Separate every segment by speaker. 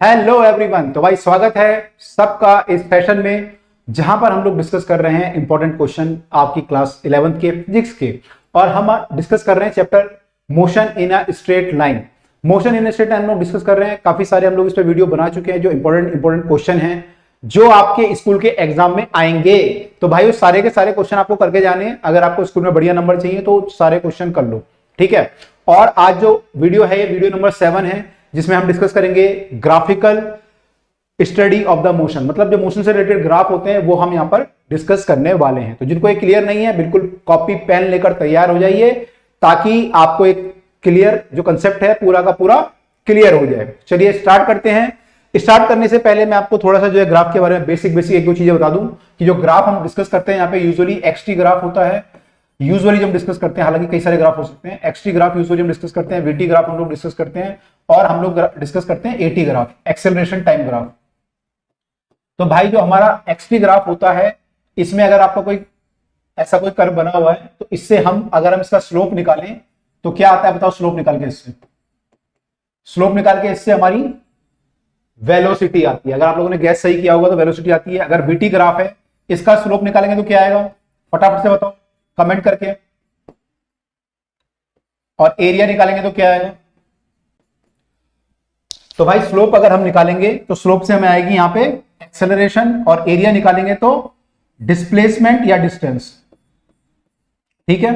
Speaker 1: Hello everyone. तो भाई स्वागत है सबका इस सेशन में जहां पर हम लोग डिस्कस कर रहे हैं इंपॉर्टेंट क्वेश्चन आपकी क्लास 11th के फिजिक्स के। और हम डिस्कस कर रहे हैं chapter motion in a straight line. Motion in a straight line हम लोग डिस्कस कर रहे हैं। काफी सारे हम लोग इस पर वीडियो बना चुके हैं जो इंपॉर्टेंट क्वेश्चन हैं जो आपके स्कूल के एग्जाम में आएंगे। तो भाई उस सारे के सारे क्वेश्चन आपको करके जाने हैं। अगर आपको स्कूल में बढ़िया नंबर चाहिए तो सारे क्वेश्चन कर लो, ठीक है। और आज जो वीडियो है ये वीडियो नंबर 7 है जिसमें हम डिस्कस करेंगे graphical study of the motion. मतलब जो मोशन से रिलेटेड ग्राफ होते हैं वो हम यहां पर डिस्कस करने वाले हैं। तो जिनको ये क्लियर नहीं है बिल्कुल कॉपी पेन लेकर तैयार हो जाइए ताकि आपको एक क्लियर जो कंसेप्ट है पूरा का पूरा क्लियर हो जाए। चलिए स्टार्ट करते हैं। स्टार्ट करने से पहले मैं आपको थोड़ा सा जो है ग्राफ के बारे में बेसिक एक दो चीजें बता दूं कि जो ग्राफ हम डिस्कस करते हैं यहाँ पे यूजुअली एक्सटी ग्राफ होता है। यूजुअली जो हम डिस्कस करते हैं, हालांकि कई सारे ग्राफ हो सकते हैं, एक्सटी ग्राफ यूजुअली हम डिस्कस करते हैं, वीटी ग्राफ हम लोग डिस्कस करते हैं और हम लोग डिस्कस करते हैं eighty graph, acceleration time graph. तो भाई जो हमारा एक्सटी ग्राफ होता है इसमें अगर आपका कोई ऐसा कोई कर्व बना हुआ है तो इससे हम अगर हम इसका स्लोप निकालें तो क्या आता है बताओ। स्लोप निकाल के इससे हमारी वेलोसिटी आती है। अगर आप लोगों ने गैस सही किया होगा तो वेलोसिटी आती है। अगर वीटी ग्राफ है इसका स्लोप निकालेंगे तो क्या आएगा, फटाफट से बताओ कमेंट करके। और एरिया निकालेंगे तो क्या आएगा। तो भाई स्लोप अगर हम निकालेंगे तो स्लोप से हमें आएगी यहां पे एक्सेलरेशन और एरिया निकालेंगे तो डिस्प्लेसमेंट या डिस्टेंस, ठीक है।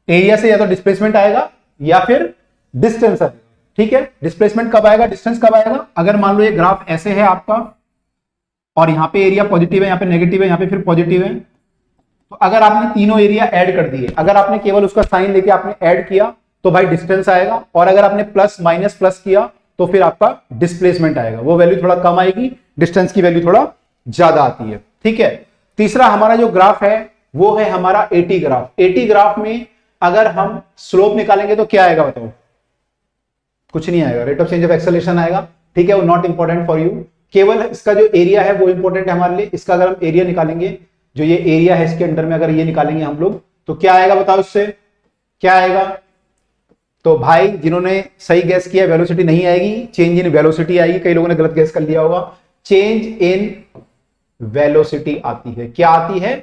Speaker 1: एरिया से या तो डिस्प्लेसमेंट आएगा या फिर डिस्टेंस आएगा, ठीक है। डिस्प्लेसमेंट कब आएगा, डिस्टेंस कब आएगा। अगर मान लो ये ग्राफ ऐसे है आपका और यहां पे एरिया पॉजिटिव है, यहां पे नेगेटिव है, यहां पे फिर पॉजिटिव है, तो अगर आपने तीनों एरिया ऐड कर दिए, अगर आपने केवल उसका साइन लेके आपने ऐड किया तो भाई डिस्टेंस आएगा। और अगर आपने प्लस माइनस प्लस किया तो फिर आपका डिस्प्लेसमेंट आएगा। वो वैल्यू थोड़ा कम आएगी, डिस्टेंस की वैल्यू थोड़ा ज्यादा आती है, ठीक है। तीसरा हमारा जो ग्राफ है वो है हमारा एटी ग्राफ। एटी ग्राफ में अगर हम स्लोप निकालेंगे तो क्या आएगा बताओ। कुछ नहीं आएगा, rate of change of acceleration आएगा, ठीक है। वो नॉट इंपॉर्टेंट फॉर यू। केवल इसका जो एरिया है वो इंपॉर्टेंट है हमारे लिए। इसका अगर हम एरिया निकालेंगे, जो ये एरिया है इसके अंदर में अगर ये निकालेंगे हम लोग तो क्या आएगा बताओ। इससे क्या आएगा। तो भाई जिन्होंने सही गैस किया वेलोसिटी नहीं आएगी, चेंज इन वेलोसिटी आएगी। कई लोगों ने गलत गैस कर लिया होगा। चेंज इन वेलोसिटी आती है। क्या आती है,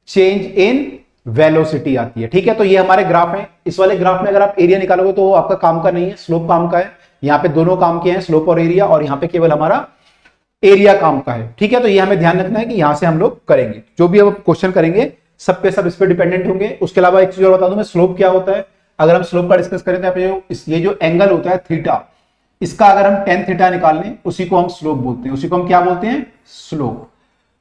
Speaker 1: चेंज इन वेलोसिटी आती है, ठीक है। तो ये हमारे ग्राफ है। इस वाले ग्राफ में अगर आप एरिया निकालोगे तो वो आपका काम का नहीं है, स्लोप काम का है। यहाँ पे दोनों काम के हैं, स्लोप और एरिया, और यहाँ पे केवल हमारा एरिया काम का है, ठीक है। तो ये हमें ध्यान रखना है कि यहां से हम लोग करेंगे जो भी अब क्वेश्चन करेंगे सब पे सब इस पे डिपेंडेंट होंगे। उसके अलावा एक चीज और बता दूं मैं, स्लोप क्या होता है। अगर हम स्लोप का डिस्कस करें तो ये जो एंगल होता है थीटा, इसका अगर हम टेन थीटा निकाल लें उसी को हम स्लोप बोलते हैं। उसी को हम क्या बोलते हैं, स्लोप।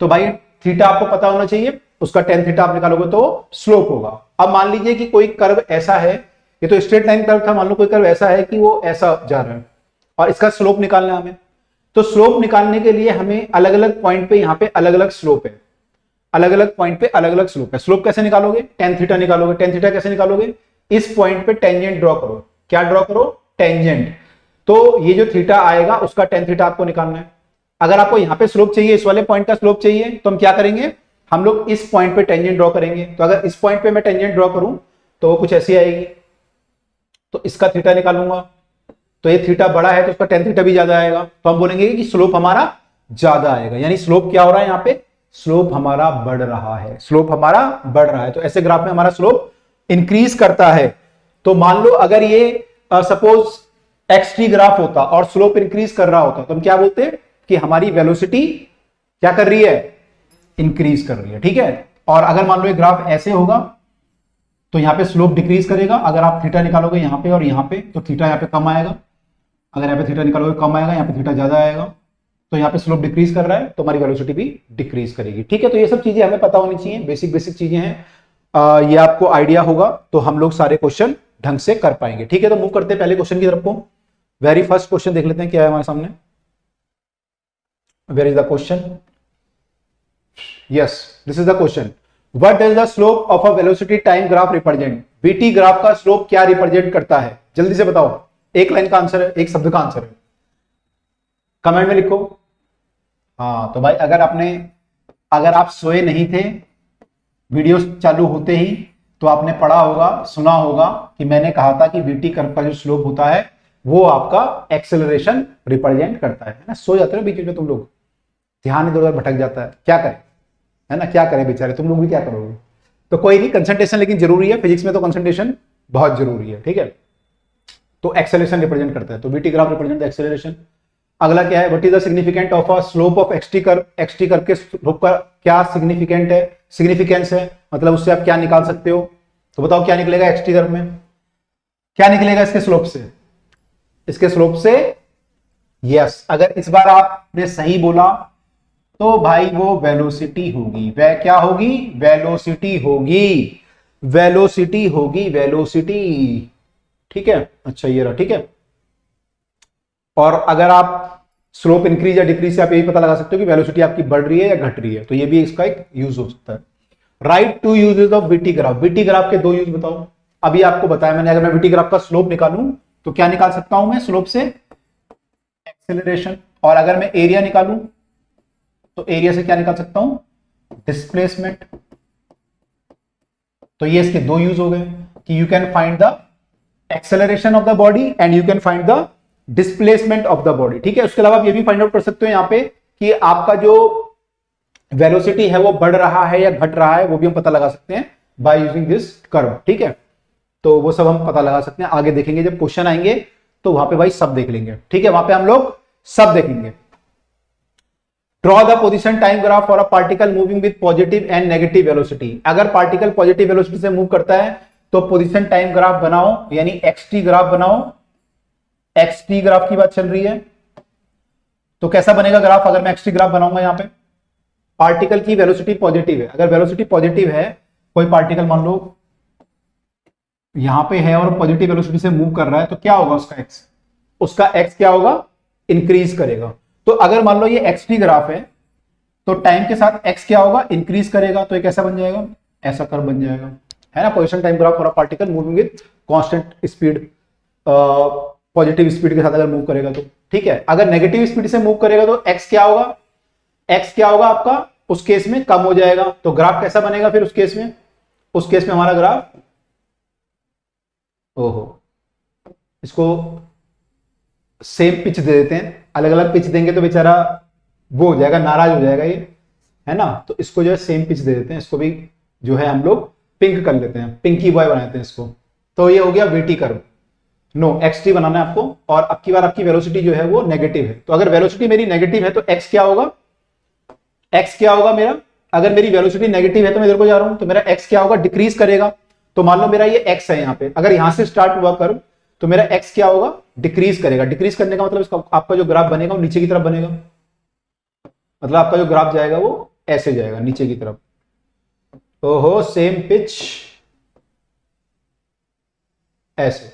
Speaker 1: तो भाई थीटा आपको पता होना चाहिए, उसका टेन थीटा आप निकालोगे तो स्लोप होगा। अब मान लीजिए कि कोई कर्व ऐसा है, ये तो स्ट्रेट लाइन कर्व था, मान लो कोई कर्व ऐसा है कि वो ऐसा जा रहा है और इसका स्लोप निकालना है हमें। तो स्लोप निकालने के लिए हमें अलग अलग पॉइंट पे यहाँ पे अलग अलग स्लोप है, अलग अलग पॉइंट पे अलग अलग स्लोप है। स्लोप कैसे निकालोगे, टेन थीटा निकालोगे। टेन थीटा कैसे निकालोगे, इस पॉइंट पे टेंजेंट ड्रॉ करो। क्या ड्रॉ करो, टेंजेंट। तो ये जो थीटा आएगा उसका टेन थीटा आपको निकालना है। अगर आपको यहाँ पे स्लोप चाहिए, इस वाले पॉइंट का स्लोप चाहिए, तो हम क्या करेंगे, हम लोग इस पॉइंट पे टेंजेंट ड्रॉ करेंगे। तो अगर इस पॉइंट पे मैं टेंजेंट ड्रॉ करूं तो वो कुछ ऐसी आएगी, तो इसका थीटा निकालूंगा। तो ये थीटा बड़ा है तो उसका टेन थीटा भी ज्यादा आएगा, तो हम बोलेंगे कि स्लोप हमारा ज्यादा आएगा। यानी स्लोप क्या हो रहा है यहाँ पे, स्लोप हमारा बढ़ रहा है, स्लोप हमारा बढ़ रहा है। तो ऐसे ग्राफ में हमारा स्लोप इंक्रीज करता है। तो मान लो अगर ये सपोज एक्सटी ग्राफ होता और स्लोप इंक्रीज कर रहा होता तो हम क्या बोलते हैं कि हमारी वेलोसिटी क्या कर रही है, इंक्रीज कर रही है, ठीक है। और अगर मान लो ये ग्राफ ऐसे होगा तो यहाँ पे स्लोप डिक्रीज करेगा। अगर आप थीटा निकालोगे यहाँ पे और यहाँ पे तो थीटा यहाँ पे कम आएगा। अगर यहाँ पे थीटा निकालोगे कम आएगा, यहाँ पे थीटा ज्यादा आएगा। तो यहाँ पे स्लोप डिक्रीज कर रहा है तो हमारी वेलोसिटी भी डिक्रीज करेगी, ठीक है। तो ये सब चीजें हमें पता होनी चाहिए, बेसिक चीजें हैं। ये आपको आइडिया होगा तो हम लोग सारे क्वेश्चन ढंग से कर पाएंगे, ठीक है। तो मूव करते हैं पहले क्वेश्चन की तरफ को। वेरी फर्स्ट क्वेश्चन देख लेते हैं क्या है हमारे सामने। Where is the question, yes this is the question. What does the slope of a velocity time graph represent? VT graph का स्लोप क्या रिप्रेजेंट करता है, जल्दी से बताओ। एक लाइन का आंसर है, एक शब्द का आंसर है, कमेंट में लिखो। हाँ तो भाई अगर आप सोए नहीं थे वीडियो चालू होते ही तो आपने पढ़ा होगा, सुना होगा कि मैंने कहा था कि VT कर्व का जो स्लोप होता है वो आपका एक्सेलरेशन रिप्रेजेंट करता है ना। सो जाते हो बीच में तुम लोग, ध्यान इधर उधर भटक जाता है, क्या करें, है ना, क्या करें बेचारे, तुम लोग भी क्या करोगे। तो कोई नहीं, कंसंट्रेशन लेकिन जरूरी है, फिजिक्स में तो कंसंट्रेशन बहुत जरूरी है, ठीक है। तो एक्सेलरेशन रिप्रेजेंट करता है, तो VT graph represent the acceleration. अगला क्या है, what is the significant of a slope of XT curve. XT curve के स्लोप का क्या सिग्निफिकेंट है, सिग्निफिकेंस है, मतलब उससे आप क्या निकाल सकते हो। तो बताओ क्या निकलेगा एक्सटी कर्व में, क्या निकलेगा इसके स्लोप से, इसके स्लोप से। यस, अगर इस बार आपने सही बोला तो भाई वो वेलोसिटी होगी, वह क्या होगी, वेलोसिटी होगी, वेलोसिटी होगी, वेलोसिटी, ठीक है। अच्छा ये रहा, ठीक है। और अगर आप स्लोप इंक्रीज या डिक्रीज से आप यही पता लगा सकते हो कि वेलोसिटी आपकी बढ़ रही है या घट रही है, तो ये भी इसका एक यूज हो सकता है। Write two uses of VT graph. VT graph के दो यूज बताओ। अभी आपको बताया मैंने, अगर मैं वीटी ग्राफ का स्लोप निकालूं तो क्या निकाल सकता हूं मैं स्लोप से, एक्सेलरेशन। और अगर मैं एरिया निकालूं तो एरिया से क्या निकाल सकता हूं, डिस्प्लेसमेंट। तो ये इसके दो यूज हो गए कि you can find the acceleration of the body and you can find the displacement of the body, ठीक है। उसके अलावा आप ये भी फाइंड आउट कर सकते हो यहां पे कि आपका जो वेलोसिटी है वो बढ़ रहा है या घट रहा है, वो भी हम पता लगा सकते हैं बाय यूजिंग दिस कर्व, ठीक है। तो वो सब हम पता लगा सकते हैं, आगे देखेंगे जब क्वेश्चन आएंगे तो वहां पे भाई सब देख लेंगे, ठीक है, वहां पे हम लोग सब देखेंगे। Draw the position time graph for a particle moving with positive and negative velocity. अगर पार्टिकल पॉजिटिव वेलोसिटी से मूव करता है तो पोजीशन टाइम ग्राफ बनाओ, यानी एक्सटी ग्राफ बनाओ। एक्सटी ग्राफ की बात चल रही है, तो कैसा बनेगा ग्राफ, अगर मैं एक्सटी ग्राफ बनाऊंगा, यहां पे पार्टिकल की वेलोसिटी पॉजिटिव है, अगर वेलोसिटी पॉजिटिव है, कोई पार्टिकल मान लो यहां पे है और पॉजिटिव वेलोसिटी से मूव कर रहा है, तो क्या होगा उसका एक्स, उसका एक्स क्या होगा, इंक्रीज करेगा। तो अगर मान लो ये एक्सटी ग्राफ है तो टाइम के साथ एक्स क्या होगा, इंक्रीज करेगा, तो एक ऐसा बन जाएगा, ऐसा कर्व बन जाएगा, है ना। Position time graph for a particle moving with constant speed, positive speed के साथ अगर मूव करेगा तो, ठीक है। अगर नेगेटिव स्पीड से मूव करेगा तो एक्स क्या होगा, एक्स क्या होगा आपका, उस केस में कम हो जाएगा। तो ग्राफ कैसा बनेगा फिर उस केस में, उस केस में हमारा ग्राफ, ओहो, इसको सेम पिच दे देते हैं, अलग अलग पिच देंगे तो बेचारा वो हो जाएगा, नाराज हो जाएगा ये, है ना। तो इसको जो है सेम पिच दे देते हैं, इसको भी जो है हम लोग पिंक कर लेते हैं, पिंकी बॉय बनाते हैं इसको। तो ये हो गया वीटी कर्व, नो एक्सटी बनाना है आपको। और अब की बार आपकी वेलोसिटी जो है वो नेगेटिव है, तो अगर वेलोसिटी मेरी नेगेटिव है तो एक्स क्या होगा, एक्स क्या होगा मेरा, अगर मेरी वेलोसिटी नेगेटिव है तो मैं इधर को जा रहा हूं तो मेरा एक्स क्या होगा, डिक्रीज करेगा। तो मान लो मेरा ये एक्स है यहाँ पे, अगर यहां से स्टार्ट हुआ कर्व तो मेरा एक्स क्या होगा, डिक्रीज करेगा। डिक्रीज करने का मतलब इसका आपका जो ग्राफ बनेगा वो नीचे की तरफ बनेगा, मतलब आपका जो ग्राफ जाएगा वो ऐसे जाएगा नीचे की तरफ। ओहो, सेम पिच, ऐसे,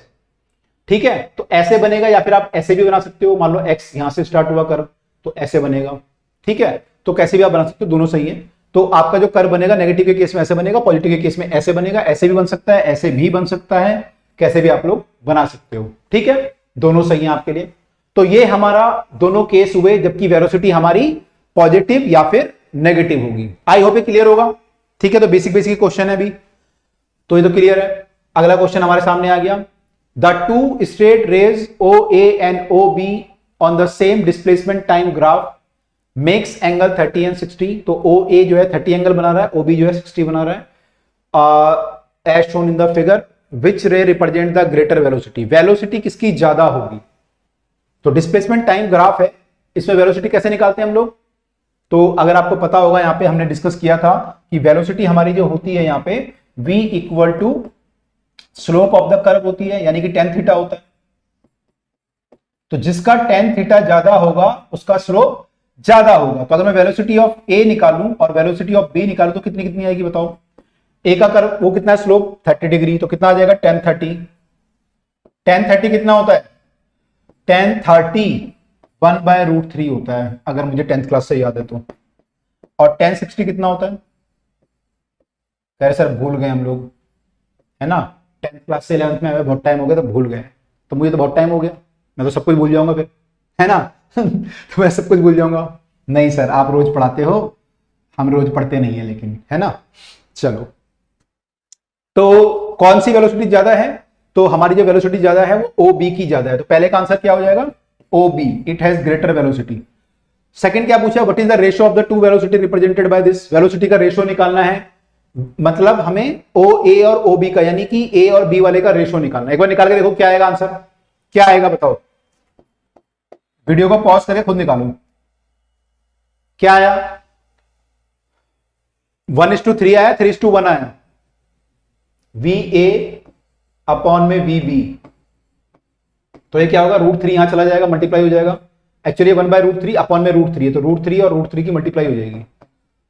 Speaker 1: ठीक है। तो ऐसे बनेगा, या फिर आप ऐसे भी बना सकते हो, मान लो एक्स यहां से स्टार्ट हुआ कर्व तो ऐसे बनेगा, ठीक है। तो कैसे भी आप बना सकते हो, दोनों सही है। तो आपका जो कर्व बनेगा नेगेटिव के केस में ऐसे बनेगा, पॉजिटिव के केस में ऐसे बनेगा, ऐसे भी बन सकता है, ऐसे भी बन सकता है, कैसे भी आप लोग बना सकते हो, ठीक है। दोनों सही है आपके लिए। तो ये हमारा दोनों केस हुए जबकि वेलोसिटी हमारी पॉजिटिव या फिर नेगेटिव होगी। आई होप ये क्लियर होगा, ठीक है। तो बेसिक बेसिक क्वेश्चन है अभी, तो ये तो क्लियर है। अगला क्वेश्चन हमारे सामने आ गया, the two straight rays O A and O B on the same displacement time graph makes angle 30 and 60। तो ओ ए जो है 30 एंगल बना रहा है, ओ बी जो है 60 बना रहा है, as shown in the figure. Which ray represent the greater velocity, velocity किसकी ज्यादा होगी। तो डिस्प्लेसमेंट टाइम ग्राफ है, इसमें वेलोसिटी कैसे निकालते हैं हम लोग। तो अगर आपको पता होगा, यहां पे हमने डिस्कस किया था कि वेलोसिटी हमारी जो होती है यहां पे v equal to slope of the curve होती है, यानी कि tan थीटा होता है। तो जिसका tan थीटा ज्यादा होगा उसका स्लोप ज्यादा होगा। तो अगर मैं वेलोसिटी ऑफ a निकालूं और वेलोसिटी ऑफ b निकालूं तो कितनी कितनी आएगी बताओ। a का कर्व वो कितना है, स्लोप 30 डिग्री, तो कितना आ जाएगा tan 30। tan 30 कितना होता है, tan 30 1/√3 होता है, अगर मुझे 10th क्लास से याद है तो। और tan 60 कितना होता है, कह रहे सर भूल गए हम लोग, है ना। 10th क्लास से 11th में हमें बहुत टाइम हो गया तो भूल गए, तो मुझे तो बहुत टाइम हो गया, मैं तो सब कुछ भूल जाऊंगा फिर, है ना। तो मैं सब कुछ भूल जाऊंगा। नहीं सर, आप रोज पढ़ाते हो, हम रोज पढ़ते नहीं है लेकिन, है ना। चलो, तो कौन सी वेलोसिटी ज्यादा है, तो हमारी जो वेलोसिटी ज्यादा है वो ओ बी की ज्यादा है, तो पहले का आंसर क्या हो जाएगा, O B, it has greater velocity. Second क्या पूछा, what is the ratio of the two velocity represented by this, velocity का रेशियो निकालना है, मतलब हमें ओ ए और ओ बी का, यानी कि ए और बी वाले का रेशियो निकालना है। एक बार निकाल के देखो क्या आएगा आंसर, क्या आएगा बताओ, वीडियो को पॉज करके खुद निकालो, क्या आया, 1:3 आया, 3:1 आया, वी ए अपॉन में वी बी, तो ये क्या होगा, √3 यहां चला जाएगा, मल्टीप्लाई हो जाएगा, एक्चुअली 1/√3 अपॉन में √3 है, तो √3 और √3 की मल्टीप्लाई हो जाएगी,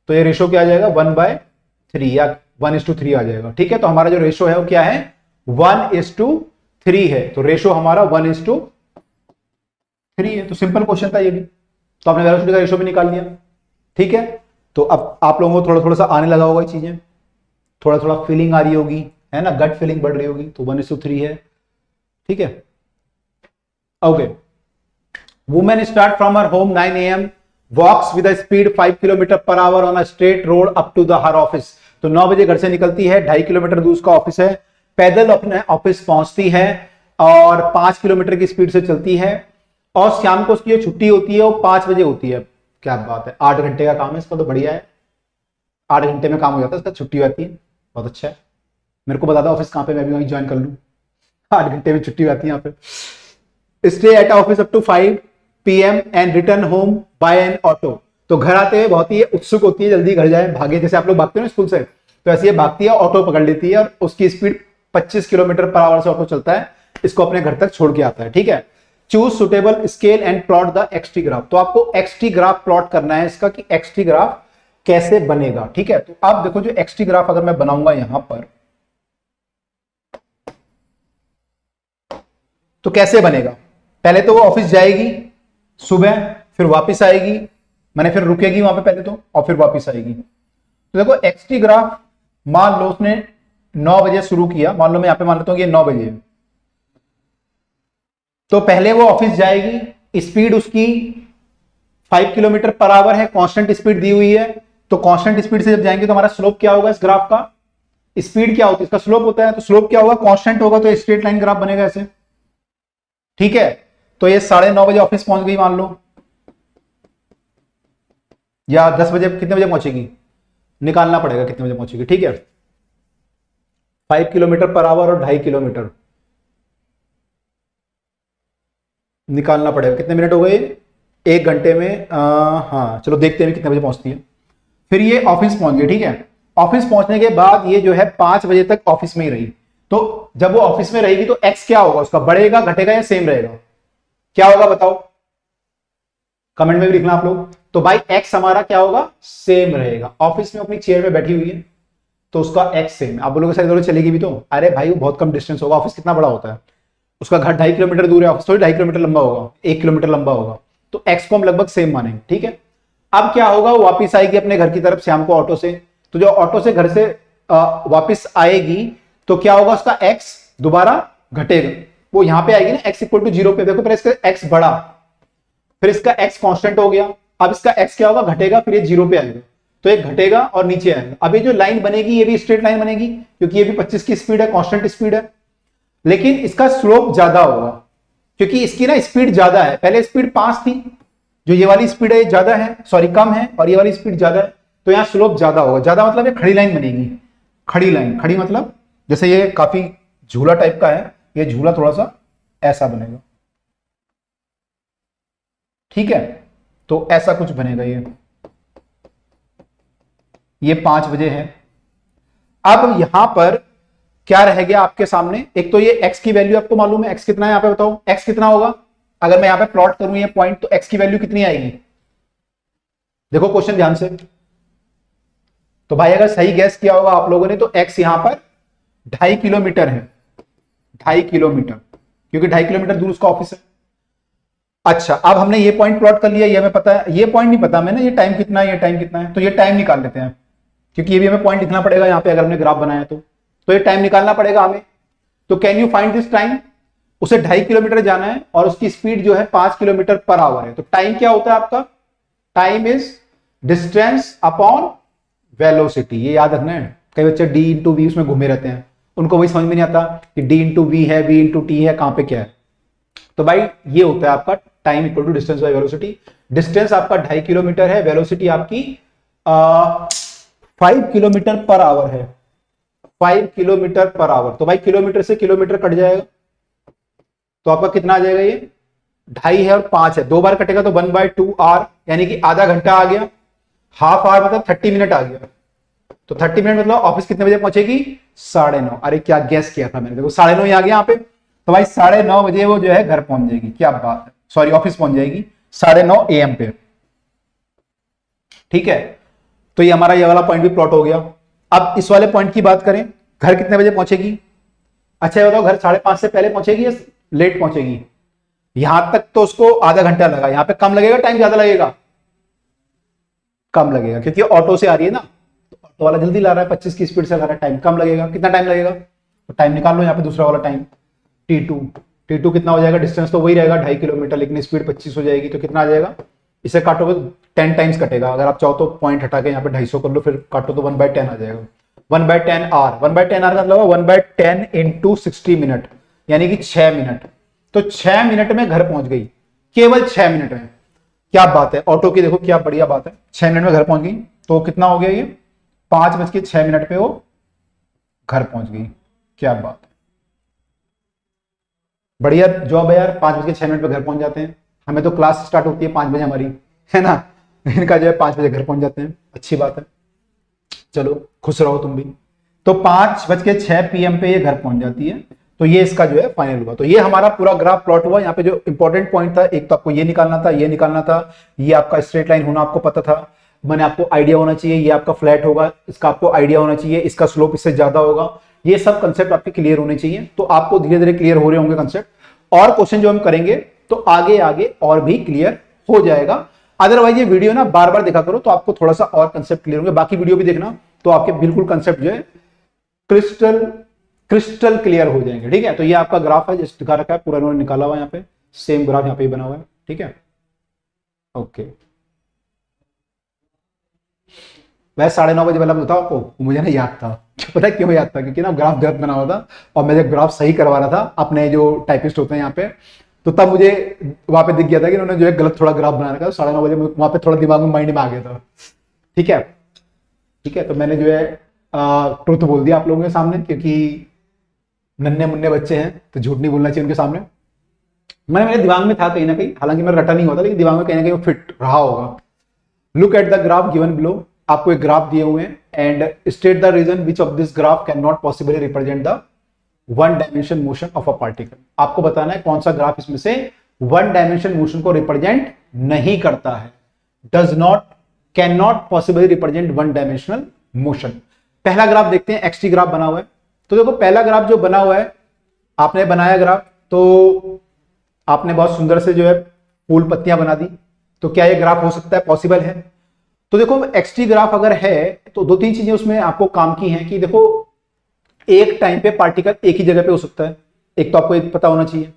Speaker 1: तो ये रेशियो क्या आ जाएगा, 1/3 या 1:3 आ जाएगा। ठीक है, तो हमारा जो रेशियो है वो क्या है, 1:3 है, तो रेशियो हमारा 1:3 है। तो सिंपल क्वेश्चन था ये भी, तो आपने वेलोसिटी का रेशियो भी निकाल लिया। ठीक है, तो अब आप लोगों को थोड़ा थोड़ा सा आने लगा होगा ये चीजें, थोड़ा थोड़ा फीलिंग आ रही होगी, है ना, गट फीलिंग बढ़ रही होगी, तो 1:3 है। ठीक है, okay. Women start from her home 9 AM, walks with speed 5 km/h on a straight road up to the her office, तो 9 बजे घर से निकलती है, 2.5 किलोमीटर दूर उसका ऑफिस है, पैदल अपने ऑफिस पहुंचती है और 5 किलोमीटर की स्पीड से चलती है, और शाम को उसकी जो छुट्टी होती है वो 5 बजे होती है। क्या बात है, 8 घंटे का काम है इसका, तो बढ़िया है, 8 घंटे में काम हो जाता है, इसका छुट्टी होती है, बहुत अच्छा है। मेरे को बता दो ऑफिस कहां पे, मैं भी वहीं ज्वाइन कर लूं, 8 घंटे में छुट्टी आती है यहाँ पे। Stay at office up to 5 PM and return home by an auto, तो घर आते हुए बहुत ही उत्सुक होती है, जल्दी घर जाए, भागे, जैसे आप लोग भागते हो ना स्कूल से, तो ऐसे ये भागती है, ऑटो पकड़ लेती है, और उसकी स्पीड 25 km/h से ऑटो चलता है, इसको अपने घर तक छोड़ के आता है। ठीक है, choose suitable scale and plot the XT graph, तो आपको एक्सटी ग्राफ प्लॉट करना है इसका, कि एक्सटी ग्राफ कैसे बनेगा। ठीक है, तो आप देखो जो एक्सटी ग्राफ अगर मैं बनाऊंगा यहां पर, तो कैसे बनेगा, पहले तो वो ऑफिस जाएगी सुबह, फिर वापस आएगी, मैंने फिर रुकेगी वहां पे पहले तो, और फिर वापस आएगी। तो देखो एक्सटी ग्राफ, मान लो उसने 9 बजे शुरू किया, मान लो मैं यहां पे मान लेता हूं कि 9 बजे, तो पहले वो ऑफिस जाएगी, स्पीड उसकी 5 km/h है, कांस्टेंट स्पीड दी हुई है, तो कांस्टेंट स्पीड से जब जाएंगे तो हमारा स्लोप क्या होगा इस ग्राफ का, स्पीड क्या होती है, इसका स्लोप होता है, तो स्लोप क्या होगा, कांस्टेंट होगा, तो स्ट्रेट लाइन ग्राफ बनेगा ऐसे। ठीक है, तो ये 9:30 बजे ऑफिस पहुंच गई मान लो, या 10 बजे, कितने बजे पहुंचेगी, निकालना पड़ेगा कितने बजे पहुंचेगी। ठीक है, 5 km/h और 2.5 किलोमीटर निकालना पड़ेगा, कितने मिनट हो गए, 1 घंटे में, हाँ चलो देखते हैं कितने बजे पहुंचती है। फिर ये ऑफिस पहुंच गई। ठीक है, ऑफिस पहुंचने के बाद ये जो है 5 बजे तक ऑफिस में ही रही, तो जब वो ऑफिस में रहेगी तो एक्स क्या होगा उसका, बढ़ेगा घटेगा या सेम रहेगा, क्या होगा बताओ, कमेंट में भी लिखना आप लोग। तो भाई एक्स हमारा क्या होगा, सेम रहेगा, ऑफिस में अपनी चेयर में बैठी हुई है तो उसका एक्स सेम है। आप बोलोगे सर इधर चलेगी भी तो, अरे भाई वो बहुत कम डिस्टेंस होगा, ऑफिस कितना बड़ा होता है, उसका घर 2.5 किलोमीटर दूर है, ऑफिस थोड़ी 2.5 किलोमीटर लंबा होगा, 1 किलोमीटर लंबा होगा, तो एक्स को हम लगभग सेम मानेंगे। ठीक है, अब क्या होगा, वो वापिस आएगी अपने घर की तरफ शाम को ऑटो से, तो जो ऑटो से घर से वापिस आएगी तो क्या होगा, उसका एक्स दोबारा घटेगा, वो यहां पे आएगी ना x = 0 पे, देखो पहले इसका x बढ़ा, फिर इसका x कांस्टेंट हो गया, अब इसका x क्या होगा, घटेगा, फिर ये 0 पे आएगा, तो ये घटेगा और नीचे आएगा। अब ये जो लाइन बनेगी ये भी स्ट्रेट लाइन बनेगी, क्योंकि ये भी 25 की स्पीड है, कांस्टेंट स्पीड है, लेकिन इसका स्लोप ज्यादा होगा, क्योंकि इसकी ना स्पीड ज्यादा है, पहले स्पीड 5 थी, जो ये वाली स्पीड है ज्यादा है, सॉरी कम है, और ये वाली स्पीड ज्यादा है, तो यहाँ स्लोप ज्यादा होगा। ज्यादा मतलब ये खड़ी लाइन बनेगी, खड़ी लाइन, खड़ी मतलब जैसे ये काफी झूला टाइप का है, ये झूला थोड़ा सा ऐसा बनेगा। ठीक है, तो ऐसा कुछ बनेगा ये 5 बजे है। अब यहां पर क्या रह गया आपके सामने, एक तो ये x की वैल्यू आपको मालूम है, x कितना है यहाँ पे बताओ, x कितना होगा, अगर मैं यहां पे प्लॉट करूं ये पॉइंट, तो x की वैल्यू कितनी आएगी, देखो क्वेश्चन ध्यान से। तो भाई अगर सही गैस किया होगा आप लोगों ने, तो x यहां पर 2.5 किलोमीटर है, 2.5 किलोमीटर, क्योंकि 2.5 किलोमीटर दूर उसका ऑफिस है। अच्छा, अब हमने ये पॉइंट प्लॉट कर लिया, ये हमें पता है, ये पॉइंट नहीं पता मैंने, ये टाइम कितना है, ये टाइम कितना है, तो ये टाइम निकाल लेते हैं, क्योंकि ये भी हमें पॉइंट लिखना पड़ेगा यहाँ पे, अगर हमने ग्राफ बनाया तो ये टाइम निकालना पड़ेगा हमें। तो can you find this time, उसे 2.5 किलोमीटर जाना है और उसकी स्पीड जो है 5 km/h है, तो टाइम क्या होता है आपका, time is distance upon velocity, ये याद रखना है, कई बच्चे d × v उसमें घूमे रहते हैं, उनको वही समझ में नहीं आता कि d इंटू वी है, v इंटू टी है, कहां पे क्या है। तो भाई ये होता है आपका time equal to distance by velocity. Distance आपका 2.5 किलोमीटर है, वेलोसिटी आपकी 5 किलोमीटर पर आवर है, 5 किलोमीटर पर आवर। तो भाई किलोमीटर से किलोमीटर कट जाएगा तो आपका कितना आ जाएगा, ये 2.5 है और 5 है, 2 बार कटेगा तो 1/2 आर, यानी कि आधा घंटा आ गया। हाफ आवर मतलब 30 मिनट आ गया। तो 30 मिनट मतलब ऑफिस कितने बजे पहुंचेगी, 9:30। अरे क्या गैस किया था मैंने, देखो 9:30 ही आ गया यहाँ पे। तो भाई 9:30 बजे वो जो है घर पहुंच जाएगी, क्या बात है, सॉरी ऑफिस पहुंच जाएगी 9:30 AM पे। ठीक है, तो ये हमारा ये वाला पॉइंट भी प्लॉट हो गया। अब इस वाले पॉइंट की बात करें, घर कितने बजे पहुंचेगी। अच्छा ये बताओ, घर 5:30 से पहले पहुंचेगी या लेट पहुंचेगी। यहां तक तो उसको आधा घंटा लगा, यहां पे कम लगेगा, टाइम ज्यादा लगेगा, कम लगेगा, क्योंकि ऑटो से आ रही है ना, तो ऑटो वाला जल्दी ला रहा है, 25 की स्पीड से ला रहा है, टाइम कम लगेगा। कितना टाइम लगेगा, तो टाइम निकाल लो यहाँ पे, दूसरा वाला टाइम T2 कितना हो जाएगा, डिस्टेंस तो वही रहेगा 2.5 किलोमीटर, लेकिन स्पीड 25 हो जाएगी, तो कितना आ जाएगा, इसे काटोगे तो 10 टाइम्स कटेगा। अगर आप चाहो तो पॉइंट हटा के यहाँ पे 250 कर लो, फिर काटो तो 1/10 आ जाएगा। 1/10 आर, 1/10 आर का मतलब 1/10 इंटू 60 मिनट, यानी कि 6 मिनट। तो 6 मिनट में घर पहुंच गई, केवल 6 मिनट में। क्या बात है, ऑटो की देखो क्या बढ़िया बात है, 6 मिनट में घर पहुंच गई। तो कितना हो गया ये, 5:06 पे वो घर पहुंच गई। क्या बात है, बढ़िया जॉब है यार, 5:06 पे घर पहुंच जाते हैं। हमें तो क्लास स्टार्ट होती है 5 बजे हमारी, है ना, इनका जो है 5 बजे घर पहुंच जाते हैं, अच्छी बात है। चलो खुश रहो तुम भी। तो 5:06 PM पे ये घर पहुंच जाती है। तो ये इसका जो है फाइनल हुआ। तो ये हमारा पूरा ग्राफ प्लॉट हुआ। यहाँ पे जो इंपॉर्टेंट पॉइंट था, एक तो आपको ये निकालना था, ये निकालना था, ये आपका स्ट्रेट लाइन होना आपको पता था, मैंने आपको आइडिया होना चाहिए, ये आपका फ्लैट होगा, इसका आपको आइडिया होना चाहिए, इसका स्लोप इससे ज्यादा होगा। ये सब कंसेप्ट आपके क्लियर होने चाहिए। तो आपको धीरे धीरे क्लियर हो रहे होंगे कंसेप्ट, और क्वेश्चन जो हम करेंगे तो आगे आगे और भी क्लियर हो जाएगा। अदरवाइज ये वीडियो ना बार बार देखा करो, तो आपको थोड़ा सा और कंसेप्ट क्लियर होंगे। बाकी वीडियो भी देखना, तो आपके बिल्कुल कंसेप्ट जो है क्रिस्टल क्लियर हो जाएंगे। ठीक है, तो ये आपका ग्राफ है जिस दिखा रखा है, पूरा इन्होंने निकाला हुआ है, यहाँ पे सेम ग्राफ यहाँ पे बना हुआ है। ठीक है, ओके। वह 9:30 बजे वाला बताओ आपको, मुझे ना याद था, पता है क्यों याद था, क्योंकि ना ग्राफ गलत बना हुआ था, और मैं जब ग्राफ सही करवा रहा था अपने जो टाइपिस्ट होते हैं यहाँ पे, तो तब मुझे वहां पे दिख गया था कि उन्होंने जो है गलत थोड़ा ग्राफ बना रखा। 9:30 बजे वहां पे थोड़ा दिमाग में माइंड में आ गया था। ठीक है, ठीक है, तो मैंने जो है ट्रुथ बोल दिया आप लोगों के सामने, क्योंकि नन्हे मुन्ने बच्चे हैं तो झूठ नहीं बोलना चाहिए उनके सामने। मेरे दिमाग में था कहीं ना कहीं, हालांकि मैं रटा नहीं होता, लेकिन दिमाग में कहीं ना कहीं वो फिट रहा होगा। Look at the graph given below, आपको एक ग्राफ दिए हुए हैं, and state the reason which of this graph can not possibly represent the one dimension motion of a particle. आपको बताना है कौन सा ग्राफ इसमें से वन डायमेंशन मोशन को रिप्रेजेंट नहीं करता है, does not, can not possibly represent one dimensional motion. पहला ग्राफ देखते हैं, एक्सटी ग्राफ बना हुआ है। तो देखो पहला ग्राफ जो बना हुआ है, आपने बनाया ग्राफ, तो आपने बहुत सुंदर से जो है फूल पत्तियां बना दी। तो क्या ये ग्राफ हो सकता है, पॉसिबल है। तो देखो एक्सटी ग्राफ अगर है तो 2-3 चीजें उसमें आपको काम की हैं, कि देखो एक टाइम पे पार्टिकल एक ही जगह पे हो सकता है, एक तो आपको एक पता होना चाहिए,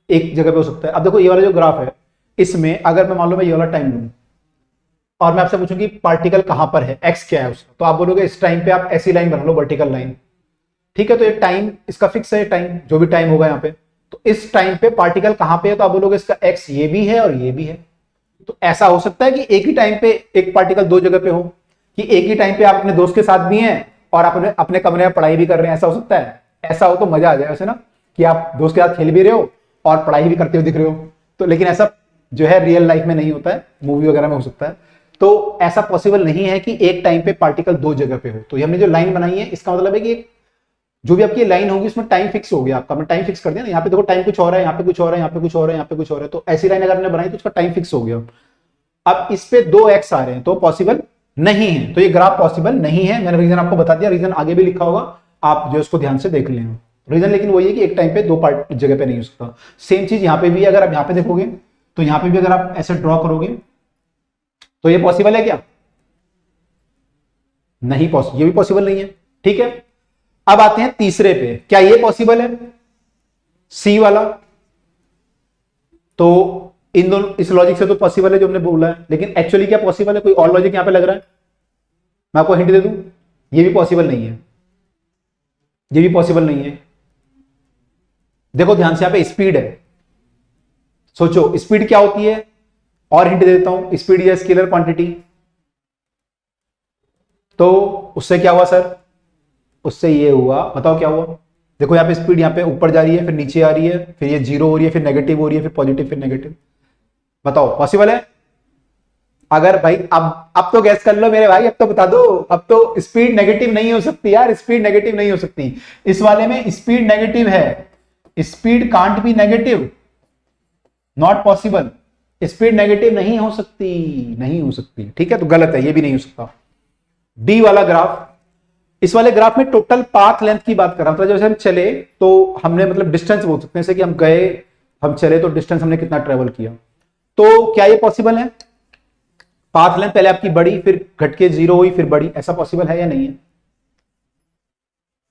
Speaker 1: एक जगह पे हो सकता है। अब देखो ये वाला जो ग्राफ है, इसमें अगर मैं मान लो मैं ये वाला टाइम लूं और मैं आपसे पूछूं कि पार्टिकल कहां पर है, एक्स क्या है उसका, तो आप बोलोगे इस टाइम पे आप ऐसी लाइन बना लो, वर्टिकल लाइन। ठीक है, तो ये टाइम इसका फिक्स है, टाइम जो भी टाइम होगा यहाँ पे, तो इस टाइम पे पार्टिकल कहां पे है, तो आप बोलोगे इसका एक्स ये भी है और ये भी है। तो ऐसा हो सकता है कि एक ही टाइम पे एक पार्टिकल दो जगह पे हो, कि एक ही टाइम पे आप अपने दोस्त के साथ भी हैं और आप अपने कमरे में पढ़ाई भी कर रहे हैं, ऐसा हो सकता है। ऐसा हो तो मजा आ जाए वैसे ना, कि आप दोस्त के साथ खेल भी रहे हो और पढ़ाई भी करते हुए दिख रहे हो। तो लेकिन ऐसा जो है रियल लाइफ में नहीं होता है, मूवी वगैरह में हो सकता है। तो ऐसा पॉसिबल नहीं है कि एक टाइम पे पार्टिकल दो जगह पे हो। तो ये हमने जो लाइन बनाई है, इसका मतलब है कि जो भी आपकी लाइन होगी उसमें टाइम फिक्स हो गया आपका। हमने टाइम फिक्स कर दिया ना, यहाँ पे देखो टाइम कुछ और है, यहाँ पे कुछ और है, यहाँ पे कुछ और है, यहाँ पे कुछ और है। तो ऐसी लाइन अगर हमने बनाई तो उसका टाइम फिक्स हो गया। अब इस पे 2x आ रहे हैं तो पॉसिबल नहीं है, तो ये ग्राफ पॉसिबल नहीं है। मैंने रीजन आपको बता दिया, रीजन आगे भी लिखा होगा, आप जो इसको ध्यान से देख लें। रीजन लेकिन वही है कि एक टाइम पे दो पार्ट जगह पे नहीं हो सकता। सेम चीज यहाँ पे भी, अगर आप यहाँ पे देखोगे तो यहाँ पे भी अगर आप ऐसे ड्रॉ करोगे तो ये पॉसिबल है क्या, नहीं पॉसिबल, ये भी पॉसिबल नहीं है। ठीक है, अब आते हैं तीसरे पे, क्या ये पॉसिबल है, सी वाला। तो इन दोनों, इस लॉजिक से तो पॉसिबल है जो हमने बोला है, लेकिन एक्चुअली क्या पॉसिबल है, कोई और लॉजिक यहां पे लग रहा है। मैं आपको हिंट दे दूं, ये भी पॉसिबल नहीं है। ये भी पॉसिबल नहीं है। देखो ध्यान से, यहां पे स्पीड है, सोचो स्पीड क्या होती है, और हिंट दे देता हूं, स्पीड या स्केलर क्वांटिटी। तो उससे क्या हुआ सर, उससे ये हुआ, बताओ क्या हुआ। देखो यहाँ पे स्पीड यहाँ पे ऊपर जा रही है, फिर नीचे आ रही है, फिर ये जीरो हो रही है, फिर नेगेटिव हो रही है, फिर पॉजिटिव, फिर नेगेटिव। बताओ पॉसिबल है? अगर भाई अब तो गैस कर लो मेरे भाई, अब तो बता दो। अब तो स्पीड नेगेटिव नहीं हो सकती यार, स्पीड नेगेटिव नहीं हो सकती। इस वाले में स्पीड नेगेटिव है, speed can't be negative, not possible. Speed negative नहीं हो सकती, नहीं हो सकती, ठीक है, तो गलत है, ये भी नहीं हो सकता। डी वाला ग्राफ, इस वाले ग्राफ में टोटल पाथ लेंथ की बात कर रहा हूं। जैसे हम चले तो हमने मतलब डिस्टेंस बोल सकते हैं, जैसे कि हम गए, हम चले तो डिस्टेंस हमने कितना ट्रेवल किया। तो क्या ये पॉसिबल है? पाथ लेंथ पहले आपकी बढ़ी, फिर घट के जीरो हुई, फिर बढ़ी, ऐसा पॉसिबल है या नहीं है?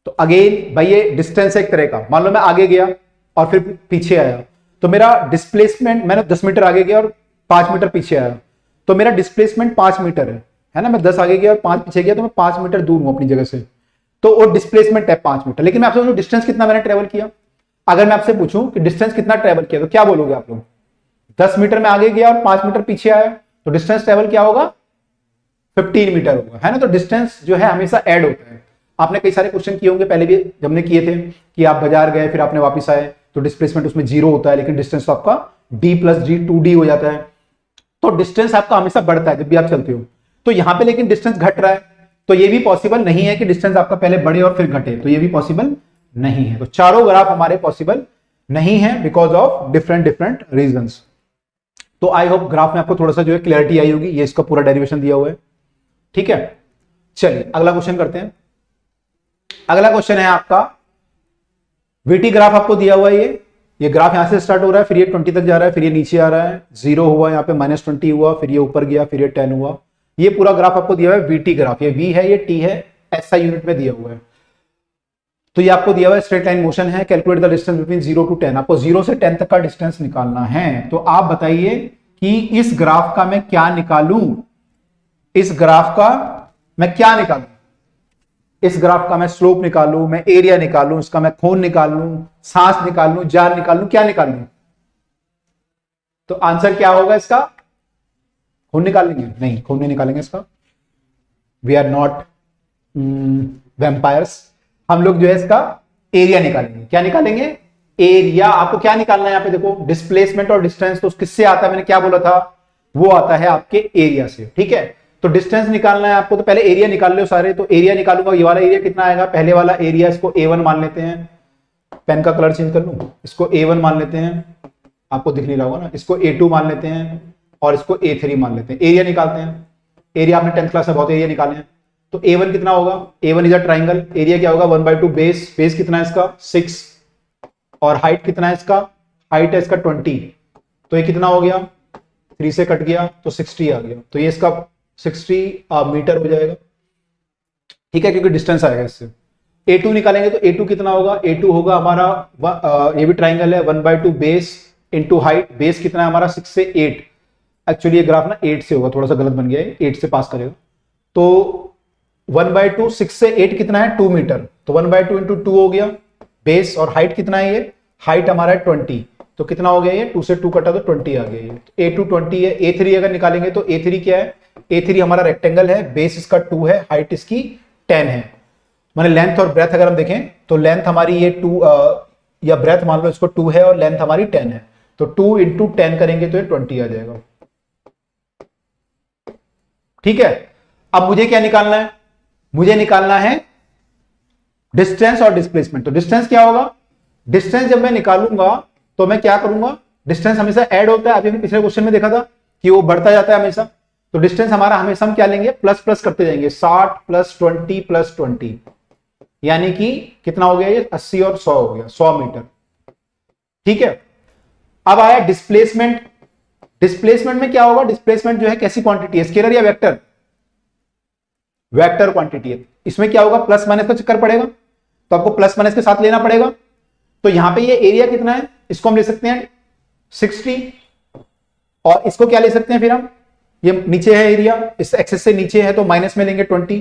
Speaker 1: तो अगेन भाई ये डिस्टेंस है एक तरह का। मान लो मैं आगे गया और फिर पीछे आया, तो मेरा डिस्प्लेसमेंट, मैंने 10 मीटर आगे गया और 5 मीटर पीछे आया, तो मेरा डिस्प्लेसमेंट 5 मीटर है ना। मैं 10 आगे गया और 5 पीछे गया, तो मैं 5 मीटर दूर हूं अपनी जगह से, तो वो डिस्प्लेसमेंट है 5 मीटर। लेकिन मैं आपसे पूछूं डिस्टेंस कितना मैंने ट्रेवल किया, अगर मैं आपसे पूछूं कि डिस्टेंस कितना ट्रेवल किया, तो क्या बोलोगे आप लोग? 10 मीटर में आगे गया और 5 मीटर पीछे आया, तो डिस्टेंस ट्रेवल क्या होगा? 15 मीटर होगा, है ना। तो डिस्टेंस जो है हमेशा ऐड होता है। आपने कई सारे क्वेश्चन किए होंगे पहले भी, जब हमने किए थे कि आप बाजार गए फिर आपने वापस आए, तो डिस्प्लेसमेंट उसमें जीरो होता है, लेकिन डिस्टेंस तो आपका d प्लस जी 2d हो जाता है। तो डिस्टेंस आपका हमेशा बढ़ता है जब भी आप चलते हो। तो यहां पे लेकिन डिस्टेंस घट रहा है, तो ये भी पॉसिबल नहीं है कि डिस्टेंस आपका पहले बढ़े और फिर घटे, तो ये भी पॉसिबल नहीं है। तो चारों ग्राफ हमारे पॉसिबल नहीं है because of different different reasons. तो आई होप ग्राफ में आपको थोड़ा सा जो है क्लैरिटी आई होगी। ये इसका पूरा डेरिवेशन दिया हुआ है, ठीक है। चलिए अगला क्वेश्चन करते हैं। अगला क्वेश्चन है आपका वीटी ग्राफ आपको दिया हुआ है। ये ग्राफ यहां से स्टार्ट हो रहा है, फिर ये 20 तक जा रहा है, फिर ये नीचे आ रहा है, 0 हुआ, यहाँ पे -20 हुआ, फिर ये ऊपर गया, फिर ये 10 हुआ। ये पूरा ग्राफ आपको दिया हुआ है वीटी ग्राफ। ये वी है, ये टी है, एसआई यूनिट में दिया हुआ है। तो ये आपको दिया हुआ है स्ट्रेट लाइन मोशन है, calculate the distance between 0 to 10। आपको 0 से 10 तक का डिस्टेंस निकालना है। तो आप बताइए कि इस ग्राफ का मैं क्या निकालूं, इस ग्राफ का मैं क्या निकालूं? इस ग्राफ का मैं स्लोप निकालूं, मैं एरिया निकालूं, इसका मैं खून निकालूं, सांस निकालूं, जान निकालूं, क्या निकालूं? तो आंसर क्या होगा इसका? खून निकालेंगे? नहीं, खून नहीं निकालेंगे इसका। We are not vampires. हम लोग जो है इसका एरिया निकालेंगे। क्या निकालेंगे? एरिया। आपको क्या निकालना है यहाँ पे देखो, डिस्प्लेसमेंट और डिस्टेंस तो किससे आता है, मैंने क्या बोला था, वो आता है आपके एरिया से, ठीक है। तो डिस्टेंस निकालना है आपको, तो पहले एरिया निकाल लो सारे। तो एरिया निकालूंगा, ये वाला एरिया कितना आएगा, पहले वाला एरिया, इसको A1 मान लेते हैं। पेन का कलर चेंज कर लूं, इसको A1 मान लेते हैं, आपको दिख नहीं रहा होगा ना। इसको A2 मान लेते हैं और इसको A3 मान लेते हैं। एरिया निकालते हैं। एरिया आपने 10th क्लास में बहुत एरिया निकाले हैं। तो A1 कितना होगा, A1 is a triangle, area क्या होगा 1/2 बेस। बेस कितना है इसका 6, और हाइट कितना है इसका, हाइट है इसका 20। तो ये कितना हो गया, 3 से कट गया तो 60 आ गया। तो ये इसका 60 मीटर हो जाएगा, ठीक है, क्योंकि डिस्टेंस आएगा इससे। A2 निकालेंगे तो A2 कितना होगा, A2 होगा हमारा ये भी ट्राइंगल है, 1/2 बेस इंटू हाइट। बेस कितना है हमारा 6 से 8। एक्चुअली ये ग्राफ ना 8 से होगा, थोड़ा सा गलत बन गया है, 8 से पास करेगा। तो 1/2 6 से 8 कितना है 2 मीटर। तो 1/2 इंटू 2 हो गया बेस, और हाइट कितना है, ये हाइट हमारा है 20। तो कितना हो गया, ये 2 से 2 कटा तो 20 आ गया। ये A2 20 है। A3 अगर निकालेंगे तो A3 क्या है, A3 हमारा रेक्टेंगल है, बेस इसका 2 है, हाइट इसकी 10 है। माने लेंथ और ब्रेथ अगर हम देखें तो लेंथ हमारी ये 2 या ब्रेथ मान लो इसको 2 है और लेंथ हमारी 10 है। तो 2 इंटू 10 करेंगे तो ये 20 आ जाएगा, ठीक है। अब मुझे क्या निकालना है, मुझे निकालना है डिस्टेंस और डिस्प्लेसमेंट। तो डिस्टेंस क्या होगा, डिस्टेंस जब मैं निकालूंगा तो मैं क्या करूंगा, डिस्टेंस हमेशा ऐड होता है। अभी पिछले क्वेश्चन में देखा था कि वो बढ़ता जाता है हमेशा। तो डिस्टेंस हमारा हमेशा हम क्या लेंगे, प्लस प्लस करते जाएंगे, 60 + 20 + 20, यानी कि कितना हो गया ये 80 और 100 हो गया, 100 मीटर, ठीक है। अब आया डिस्प्लेसमेंट। डिस्प्लेसमेंट में क्या होगा, डिस्प्लेसमेंट जो है कैसी क्वांटिटी है, स्केलर या वेक्टर, वेक्टर क्वांटिटी है। इसमें क्या होगा, प्लस माइनस का चक्कर पड़ेगा, तो आपको प्लस माइनस के साथ लेना पड़ेगा। तो यहां पे ये एरिया कितना है, इसको हम ले सकते हैं 60, और इसको क्या ले सकते हैं फिर हम, ये नीचे है एरिया, इस एक्सेस से नीचे है तो माइनस में लेंगे 20।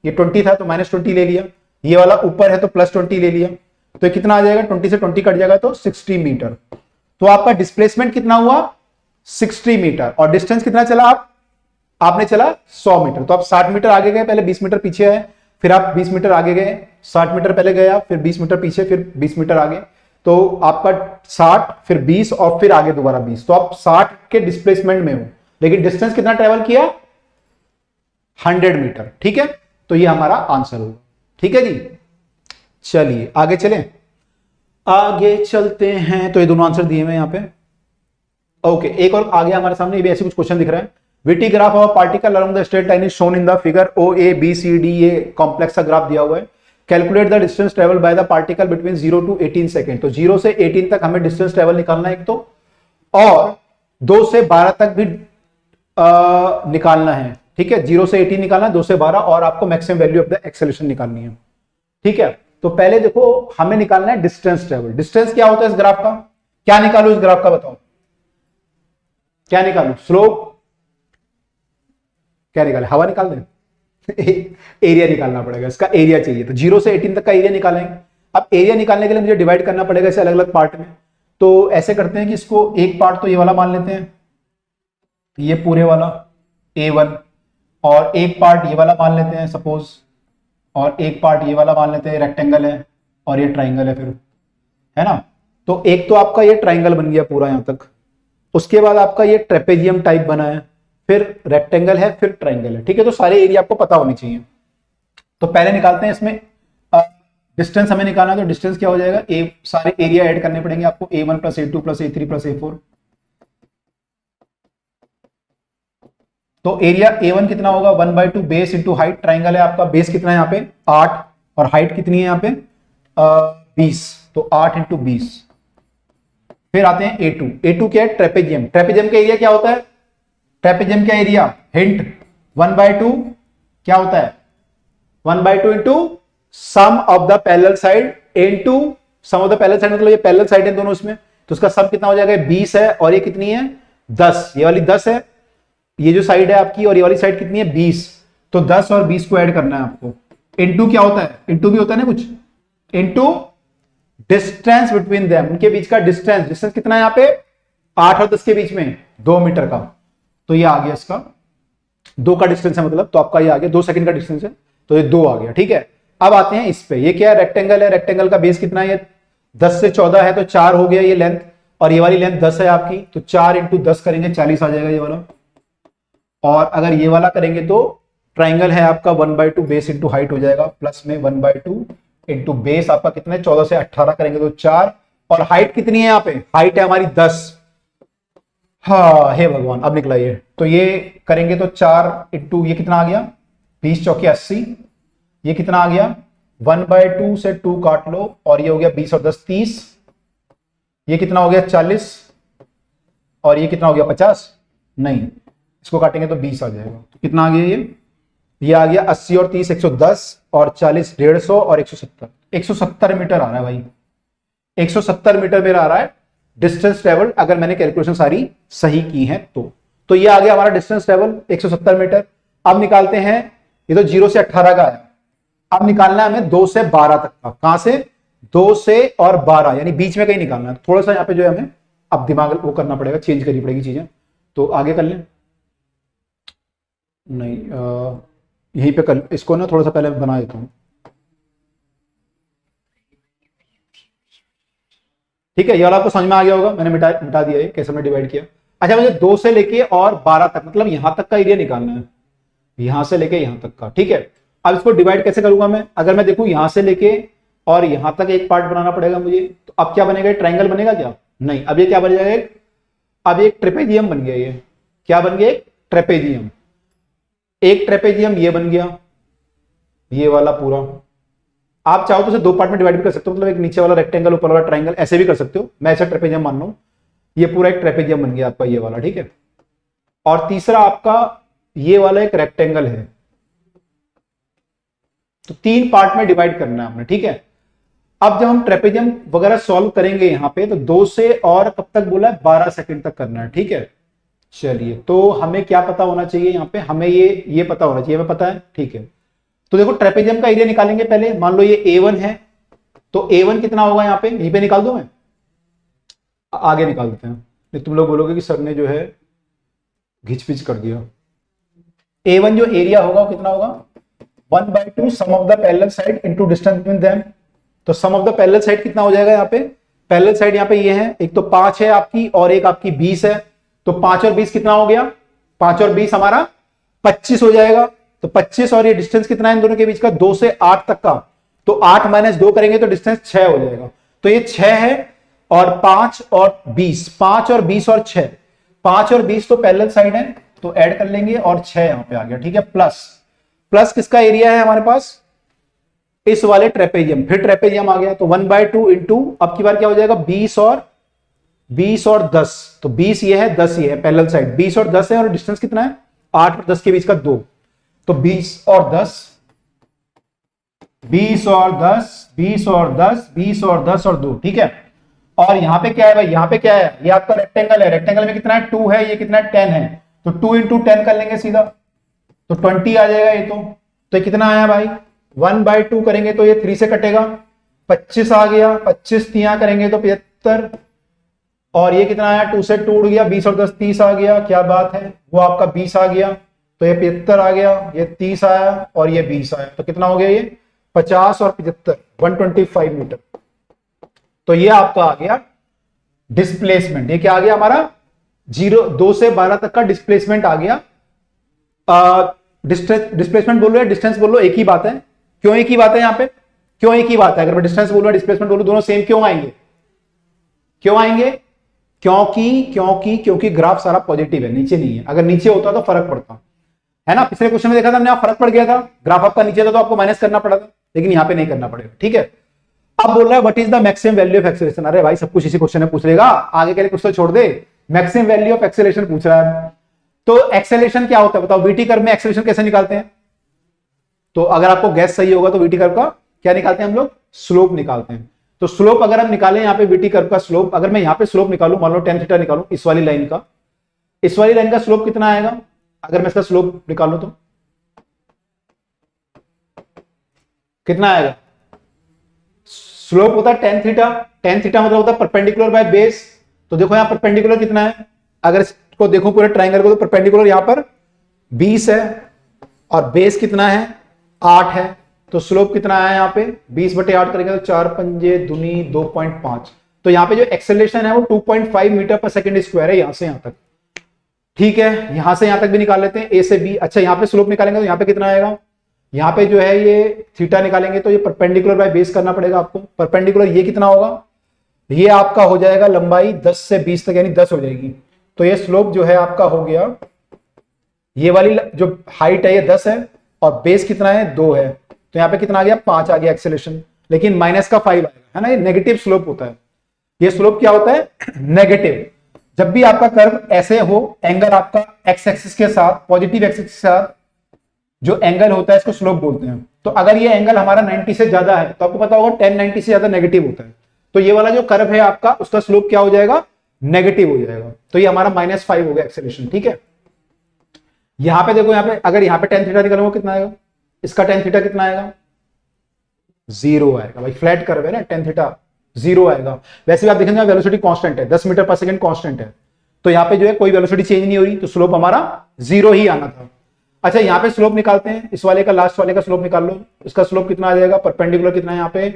Speaker 1: ये 20 था तो -20 ले लिया। ये वाला ऊपर है तो +20 ले लिया, तो ये कितना आ जाएगा, 20 से 20 कट जाएगा तो 60 मीटर। तो आपका डिस्प्लेसमेंट कितना हुआ, 60 मीटर, और डिस्टेंस कितना चला आपने चला 100 मीटर। तो आप 60 मीटर आगे गए, पहले 20 मीटर पीछे आए, फिर आप 20 मीटर आगे गए, 60 मीटर पहले गया, फिर 20 मीटर पीछे, फिर 20 मीटर आगे, तो आपका 60 फिर 20 और फिर आगे दोबारा 20, तो आप 60 के डिस्प्लेसमेंट में हो, लेकिन डिस्टेंस कितना ट्रेवल किया, 100 मीटर। ठीक है, तो ये हमारा आंसर होगा। ठीक है जी, चलिए आगे चलें, आगे चलते हैं। तो ये दोनों आंसर दिए हुए यहां पे। ओके, एक और आ गया हमारे सामने, ये भी ऐसे कुछ क्वेश्चन दिख रहा है। VT graph of particle along the straight line is shown in the figure O A B C D, ये कॉम्प्लेक्स सा ग्राफ दिया हुआ है। Calculate the distance travel by the particle between 0 to 18 second. तो 0 से 18 तक हमें डिस्टेंस ट्रेवल निकालना है एक तो, और 2 से 12 तक भी निकालना है। ठीक है, 0 से 18 निकालना है, 2 से 12, और आपको maximum value of the acceleration निकालनी है। ठीक है, तो पहले देखो हमें निकालना है डिस्टेंस ट्रेवल। डिस्टेंस क्या होता है इस ग्राफ का, क्या निकालू इस ग्राफ का, बताओ क्या निकालू, स्लोप, क्या निकाले, हवा निकाल दें एरिया निकालना पड़ेगा, इसका एरिया चाहिए। तो 0 से 18 तक का एरिया निकालेंगे। अब एरिया निकालने के लिए मुझे डिवाइड करना पड़ेगा इसे अलग अलग पार्ट में। तो ऐसे करते हैं कि इसको एक पार्ट तो ये वाला मान लेते हैं, ये पूरे वाला A1, और एक पार्ट ये वाला मान लेते हैं सपोज, और एक पार्ट ये वाला मान लेते हैं, रेक्टेंगल है और ये ट्राइंगल है, फिर है ना। तो एक तो आपका ये ट्राइंगल बन गया पूरा यहां तक, उसके बाद आपका ये ट्रेपेजियम टाइप बना है, फिर रेक्टेंगल है, फिर ट्राइंगल है। ठीक है, तो सारे एरिया आपको पता होनी चाहिए। तो पहले निकालते हैं इसमें डिस्टेंस हमें निकालना है। तो डिस्टेंस क्या हो जाएगा, सारे एरिया ऐड करने पड़ेंगे आपको, A1 + A2 + A3 + A4। तो एरिया A1 कितना होगा, 1/2 बेस इंटू हाइट, ट्राइंगल है आपका, बेस कितना है यहाँ पे 8, और हाइट कितनी है यहाँ पे 20, तो 8 × 20। फिर आते हैं A2 क्या है, ट्रेपेजियम। ट्रेपेजियम का एरिया क्या होता है, ट्रेपेजियम का एरिया, हिंट, 1/2 क्या होता है, 1/2 into sum of the parallel side into sum of the parallel side, मतलब ये पैरेलल साइड है दोनों इसमें, तो उसका सम कितना हो जाएगा, 20 है, और ये कितनी है 10, ये वाली 10 है, ये जो साइड है आपकी, और ये वाली साइड कितनी है 20, तो 10 और 20 को ऐड करना है आपको। इनटू क्या होता है, इनटू भी होता है ना कुछ, इनटू डिस्टेंस बिटवीन देम, उनके बीच का डिस्टेंस कितना है यहाँ पे 8 और 10 के बीच में 2 मीटर का, तो ये आ गया इसका 2 का डिस्टेंस है, मतलब तो आपका ये आ गया 2 सेकंड का डिस्टेंस है, तो ये 2 आ गया। ठीक है, अब आते हैं इस पे, ये क्या है, रेक्टेंगल है, रेक्टेंगल का बेस कितना है, ये 10 से 14 है, तो 4 हो गया ये लेंथ, और ये वाली लेंथ 10 है आपकी, तो 4 × 10 करेंगे 40 आ जाएगा ये वाला। और अगर ये वाला करेंगे तो ट्राइंगल है आपका 1/2 बेस इंटू हाइट हो जाएगा, प्लस में 1/2 इंटू बेस आपका कितना है 14 से 18 करेंगे तो 4, और हाइट कितनी है यहाँ पे, हाइट है हमारी 10। हाँ हे भगवान, अब निकला ये, तो ये करेंगे तो 4 इंटू ये कितना आ गया 20 चौके 80, ये कितना आ गया 1/2 से 2 काट लो, और ये हो गया 20 और 10 30, ये कितना हो गया 40, और ये कितना हो गया 50, नहीं इसको काटेंगे तो 20 आ जाएगा, तो कितना आ गया ये आ गया 80 और 30 110, और 40 150, और 170 मीटर आ रहा है भाई, 170 मीटर मेरा आ रहा है डिस्टेंस ट्रेवल, अगर मैंने कैलकुलेशन सारी सही की है तो ये आ गया हमारा डिस्टेंस ट्रेवल 170 मीटर। अब निकालते हैं, ये तो 0 से 18 का है, अब निकालना है हमें 2 से 12 तक का, कहां से 2 से और 12, यानी बीच में कहीं निकालना है। थोड़ा सा यहाँ पे जो है हमें अब दिमाग वो करना पड़ेगा, चेंज करनी पड़ेगी चीजें, तो आगे कर लें, नहीं यहीं पे कर, इसको ना थोड़ा सा पहले बना देता हूं। ठीक है, ये वाला आपको समझ में आ गया होगा, मैंने मिटा दिया है कैसे हमने डिवाइड किया। अच्छा, मुझे 2 से लेके और 12 तक, मतलब यहां तक का एरिया निकालना है, यहां से लेके यहां तक का। ठीक है, अब इसको डिवाइड कैसे करूंगा मैं, अगर मैं देखूं यहां से लेके और यहां तक एक पार्ट बनाना पड़ेगा मुझे, तो अब क्या बनेगा, ट्राइंगल बनेगा क्या, नहीं, अब ये क्या बन जाएगा, अब एक ट्रेपेजियम बन गया, ये क्या बन गया, एक ट्रेपेजियम, एक ट्रेपेजियम ये बन गया, ये वाला पूरा। आप चाहो तो इसे 2 पार्ट में डिवाइड भी कर सकते हो, मतलब एक नीचे वाला रेक्टेंगल ऊपर वाला ट्राइंगल, ऐसे भी कर सकते हो, मैं ऐसा ट्रेपेजियम मान लूं, ये पूरा एक ट्रेपेजियम बन गया आपका ये वाला। ठीक है, और तीसरा आपका ये वाला एक रेक्टेंगल है, तो 3 पार्ट में डिवाइड करना है हमने। ठीक है, अब जब हम ट्रेपेजियम वगैरह सॉल्व करेंगे यहां पे, तो 2 से और कब तक बोला है 12 सेकंड तक करना है। ठीक है, चलिए, तो हमें क्या पता होना चाहिए यहाँ पे, हमें ये पता होना चाहिए, हमें पता है। ठीक है, तो देखो ट्रेपेजियम का एरिया निकालेंगे पहले। मान लो ये A1 है, तो A1 कितना होगा यहाँ पे, यहीं पे निकाल दो, मैं आगे निकाल देते हैं, नहीं तुम लोग बोलोगे कि सर ने जो है घिच पिच कर दिया। A1 जो एरिया होगा वो कितना होगा, 1/2 sum of the parallel side into distance between them. तो sum of the parallel side कितना हो जाएगा यहाँ पे, पैरेलल साइड यहाँ पे ये है, एक तो 5 है आपकी और एक आपकी 20 है, तो 5 और 20 कितना हो गया, 5 और 20 हमारा 25 हो जाएगा। तो 25 और ये डिस्टेंस कितना है इन दोनों के बीच का, 2 से 8 तक का, तो 8 - 2 करेंगे तो डिस्टेंस 6 हो जाएगा। तो ये 6 है और 5 और 20, 5 और 20 और 6, 5 और 20 तो पैरेलल साइड है तो ऐड कर लेंगे और 6 यहां पे आ गया, ठीक है। प्लस प्लस किसका एरिया है हमारे पास, इस वाले ट्रेपेजियम, फिर ट्रेपेजियम आ गया, तो 1/2 इंटू अब की बार क्या हो जाएगा 20 और 10, तो 20 ये है 10 ये है, पैरेलल साइड 20 और 10 है और डिस्टेंस कितना है 8 और 10 के बीच का 2, तो 20 और 10, 20 और 10, 20 और 10, 20 और 10 और 2, ठीक है। और यहां पे क्या है भाई, यहां पे क्या है, ये आपका रेक्टेंगल है, रेक्टेंगल में कितना है 2 है, ये कितना है 10 है, तो 2 इंटू 10 कर लेंगे सीधा, तो 20 आ जाएगा ये तो ये कितना आया भाई 1/2 करेंगे तो ये 3 से कटेगा, 25 आ गया, 25 3 करेंगे तो 75, और ये कितना आया 2 से 2 उड़ गया, 20 और 10 30 आ गया, क्या बात है, वो आपका 20 आ गया, तो ये 75 आ गया, ये 30 आया और ये 20 आया, तो कितना हो गया ये 50 और 75 125 मीटर। तो ये आपका आ गया डिस्प्लेसमेंट, ये क्या आ गया हमारा 2 से 12 तक का डिस्प्लेसमेंट आ गया। डिस्प्लेसमेंट बोल रहे हैं, डिस्टेंस बोल लो, एक ही बात है। क्यों एक ही बात है यहाँ पे, क्यों एक ही बात है, अगर मैं डिस्टेंस बोलूं डिस्प्लेसमेंट बोलूं दोनों सेम क्यों आएंगे, क्यों आएंगे, क्योंकि ग्राफ सारा पॉजिटिव है, नीचे नहीं है। अगर नीचे होता तो फर्क पड़ता है ना, पिछले क्वेश्चन में देखा था हमने, फर्क पड़ गया था, ग्राफ आपका नीचे था तो आपको माइनस करना पड़ा था, लेकिन यहाँ पे नहीं करना पड़ेगा, ठीक है। अब बोल रहा है what is the maximum value of acceleration, अरे भाई सब कुछ इसी क्वेश्चन में पूछ लेगा, आगे के लिए कुछ तो छोड़ दे, मैक्सिमम वैल्यू ऑफ एक्सेलरेशन पूछ रहा है। तो एक्सेलरेशन क्या होता है बताओ, वीटी कर्व में एक्सेलरेशन कैसे निकालते हैं, तो अगर आपको गैस सही होगा तो वीटी कर्व का क्या निकालते हैं हम लोग, स्लोप निकालते हैं। तो स्लोप अगर हम निकालें यहाँ पे वीटी कर्व का स्लोप, अगर मैं यहाँ पे स्लोप निकालूं, मान लो tan थीटा निकालूं इस वाली लाइन का, इस वाली लाइन का स्लोप कितना आएगा, अगर मैं इसका स्लोप निकालूं तो कितना आएगा, स्लोप होता है tan थीटा मतलब होता है परपेंडिकुलर बाय बेस। तो देखो यहाँ परपेंडिकुलर कितना है, अगर इसको देखो पूरे ट्राइंगल को, तो परपेंडिकुलर यहाँ पर 20 है और बेस कितना है 8 है, तो स्लोप कितना आया यहाँ पे 20/8 करेंगे तो 4 पंजे दूनी 2.5। तो यहाँ पे जो एक्सेलरेशन है वो 2.5 मीटर पर सेकंड स्क्वायर है, यहां से यहां तक, ठीक है। यहां से यहां तक भी निकाल लेते हैं, ए से बी। अच्छा यहाँ पे स्लोप निकालेंगे तो यहाँ पे कितना आएगा, यहाँ पे जो है ये थीटा निकालेंगे तो ये परपेंडिकुलर बाय बेस करना पड़ेगा आपको, परपेंडिकुलर ये कितना होगा, ये आपका हो जाएगा लंबाई 10 से 20 तक, यानी 10 हो जाएगी। तो ये स्लोप जो है आपका हो गया, ये वाली जो हाइट है ये 10 है और बेस कितना है 2 है, तो यहाँ पे कितना आ गया 5 आ गया एक्सेलरेशन, लेकिन माइनस का 5 आएगा, है ना, ये नेगेटिव स्लोप होता है। ये स्लोप क्या होता है नेगेटिव। जब भी आपका कर्व ऐसे हो, एंगल आपका एक्स एक्सिस के साथ, पॉजिटिव एक्सिस के साथ जो एंगल होता है इसको स्लोप बोलते हैं। तो अगर ये एंगल हमारा 90 से ज्यादा है तो आपको पता होगा tan 90 से ज्यादा नेगेटिव होता है, तो ये वाला जो कर्व है आपका उसका स्लोप क्या हो जाएगा, नेगेटिव हो जाएगा। तो ये हमारा -5 हो गया एक्सेलरेशन, ठीक है। यहां पे देखो, यहाँ पे अगर यहाँ पे tan थीटा निकालूंगा कितना आएगा, इसका tan थीटा कितना आएगा 0 आएगा भाई, फ्लैट कर्व है ना, tan थीटा 0 आएगा। वैसे भी आप देखेंगे वेलोसिटी कांस्टेंट है, 10 मीटर पर सेकंड कांस्टेंट है, तो यहाँ पे जो है कोई वेलोसिटी चेंज नहीं हो रही, तो स्लोप हमारा 0 ही आना था। अच्छा यहाँ पे स्लोप निकालते हैं, इस वाले का लास्ट वाले का स्लोप निकाल लो, इसका स्लोप कितना आ जाएगा, परपेंडिकुलर कितना है यहाँ पे,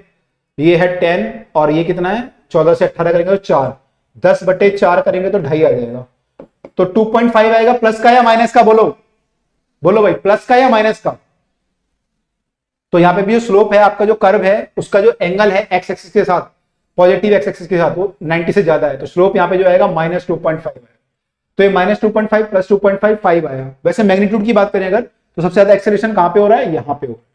Speaker 1: ये है 10 और ये कितना है 14 से 18 करेंगे तो 4, 10/4 करेंगे तो 2.5 आ जाएगा, तो 2.5 आएगा। प्लस का या माइनस का, बोलो बोलो भाई, प्लस का या माइनस का। तो यहाँ पे भी जो स्लोप है आपका, जो कर्व है उसका जो एंगल है एक्स एक्सिस के साथ, पॉजिटिव एक्स एक्सिस के साथ, वो 90 से ज्यादा है, तो स्लोप यहाँ पे जो आएगा -2.5 है। तो ये -2.5 + 2.5 5 आया। वैसे मैग्नीट्यूड की बात करें अगर, तो सबसे ज्यादा एक्सेलरेशन कहां पे हो रहा है, यहां पे हो रहा है,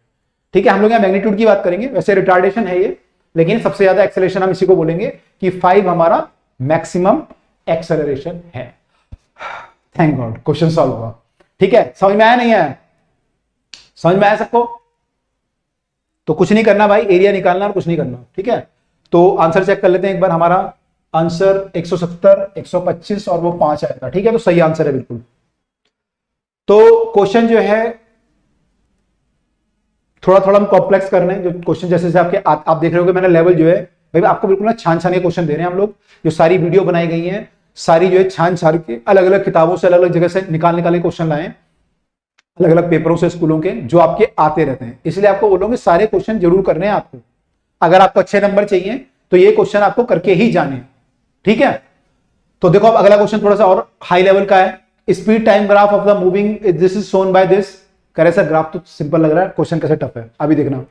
Speaker 1: ठीक है। हम लोग यहाँ मैग्नीट्यूड की बात करेंगे, वैसे रिटार्डेशन है ये, लेकिन सबसे ज्यादा एक्सेलरेशन हम इसी को बोलेंगे कि 5 हमारा मैक्सिमम एक्सेलरेशन है। थैंक गॉड क्वेश्चन सॉल्व हुआ, ठीक है। समझ में आया नहीं आया, समझ में आया सबको, तो कुछ नहीं करना भाई, एरिया निकालना और कुछ नहीं करना, ठीक है। तो आंसर चेक कर लेते हैं एक बार, हमारा आंसर 170, 125 और वो 5 आएगा, ठीक है। तो सही आंसर है बिल्कुल। तो क्वेश्चन जो है थोड़ा थोड़ा हम कॉम्प्लेक्स कर रहे हैं जो क्वेश्चन, जैसे जैसे आपके आप देख रहे हो मैंने लेवल जो है भाई आपको बिल्कुल ना छान छान के क्वेश्चन दे रहे हैं हम लोग। जो सारी वीडियो बनाई गई है सारी जो है छान छान के अलग अलग किताबों से अलग अलग जगह से निकाल के क्वेश्चन लाए, अलग अलग पेपरों से स्कूलों के, जो आपके आते रहते हैं। इसलिए आपको बोलूंगे सारे क्वेश्चन जरूर करने हैं आपको, अगर आपको अच्छे नंबर चाहिए तो ये क्वेश्चन आपको करके ही जाने, ठीक है। तो देखो अब अगला क्वेश्चन थोड़ा सा और हाई लेवल का है। Speed time graph of the moving this is shown by this. कह रहे सर ग्राफ तो सिंपल लग रहा है, क्वेश्चन कैसे टफ है, अभी देखना।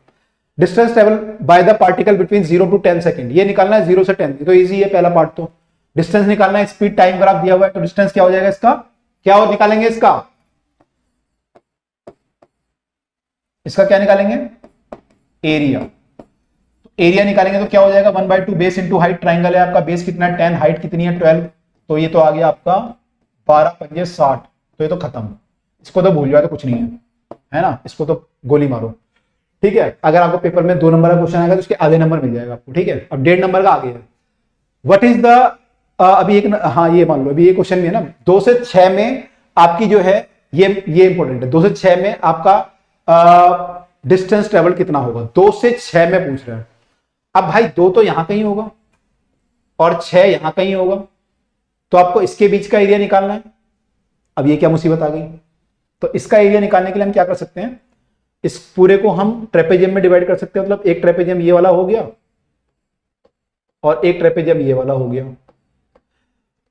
Speaker 1: Distance travel by the particle between 0 to 10 second, ये निकालना है 0 से 10, तो इजी है पहला पार्ट। तो डिस्टेंस निकालना है, स्पीड टाइम ग्राफ दिया हुआ है, तो डिस्टेंस क्या हो जाएगा इसका, क्या हो निकालेंगे इसका क्या निकालेंगे, एरिया। एरिया निकालेंगे तो क्या हो जाएगा 1/2 बेस इंटू हाइट, ट्राइंगल है आपका, बेस कितना है 10, हाइट कितनी है 12, तो ये तो आ गया आपका 12 पंजे 60, तो ये तो खत्म, इसको तो भूल जाओ, तो कुछ नहीं है ना, इसको तो गोली मारो, ठीक है। अगर आपको पेपर में 2 नंबर का क्वेश्चन आएगा तो उसके आधे नंबर मिल जाएगा आपको, ठीक है। अब 1.5 नंबर का आगे है, व्हाट इज द अभी एक, हाँ ये मान लो अभी ये क्वेश्चन भी है ना, 2 से 6 में आपकी जो है ये इंपॉर्टेंट है, 2 से 6 में आपका डिस्टेंस ट्रेवल कितना होगा, 2 से 6 में पूछ रहा है। अब भाई 2 तो यहां कहीं होगा और 6 यहां कहीं होगा, तो आपको इसके बीच का एरिया निकालना है। अब ये क्या मुसीबत आ गई, तो इसका एरिया निकालने के लिए हम क्या कर सकते हैं, इस पूरे को हम ट्रेपेजियम में डिवाइड कर सकते हैं, मतलब एक ट्रेपेजियम ये वाला हो गया और एक ट्रेपेजियम ये वाला हो गया।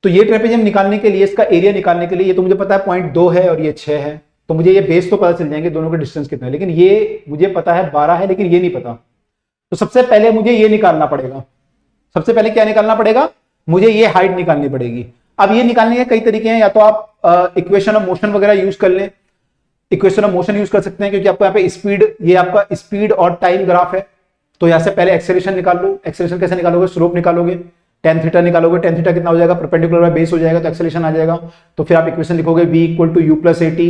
Speaker 1: तो ये ट्रेपेजियम निकालने के लिए, इसका एरिया निकालने के लिए, ये तो मुझे पता है 0.2 है और ये 6 है, तो मुझे ये बेस तो पता चल जाएंगे दोनों के डिस्टेंस कितना है, लेकिन ये मुझे पता है 12 है, लेकिन ये नहीं पता। तो सबसे पहले मुझे ये निकालना पड़ेगा, सबसे पहले क्या निकालना पड़ेगा, मुझे ये हाइट निकालनी पड़ेगी। अब ये निकालने के कई तरीके हैं, या तो आप इक्वेशन ऑफ मोशन वगैरह यूज कर लें, इक्वेशन ऑफ मोशन यूज कर सकते हैं, क्योंकि आपको यहाँ पे स्पीड, ये आपका स्पीड और टाइम ग्राफ है, तो यहां से पहले एक्सेलरेशन निकाल लो। एक्सेलरेशन कैसे निकालोगे, स्लोप निकालोगे, tan थीटा निकालोगे, tan थीटा कितना हो जाएगा, परपेंडिकुलर बाय बेस हो जाएगा, तो एक्सेलरेशन आ जाएगा। तो फिर आप इक्वेशन लिखोगे v equal to u plus at,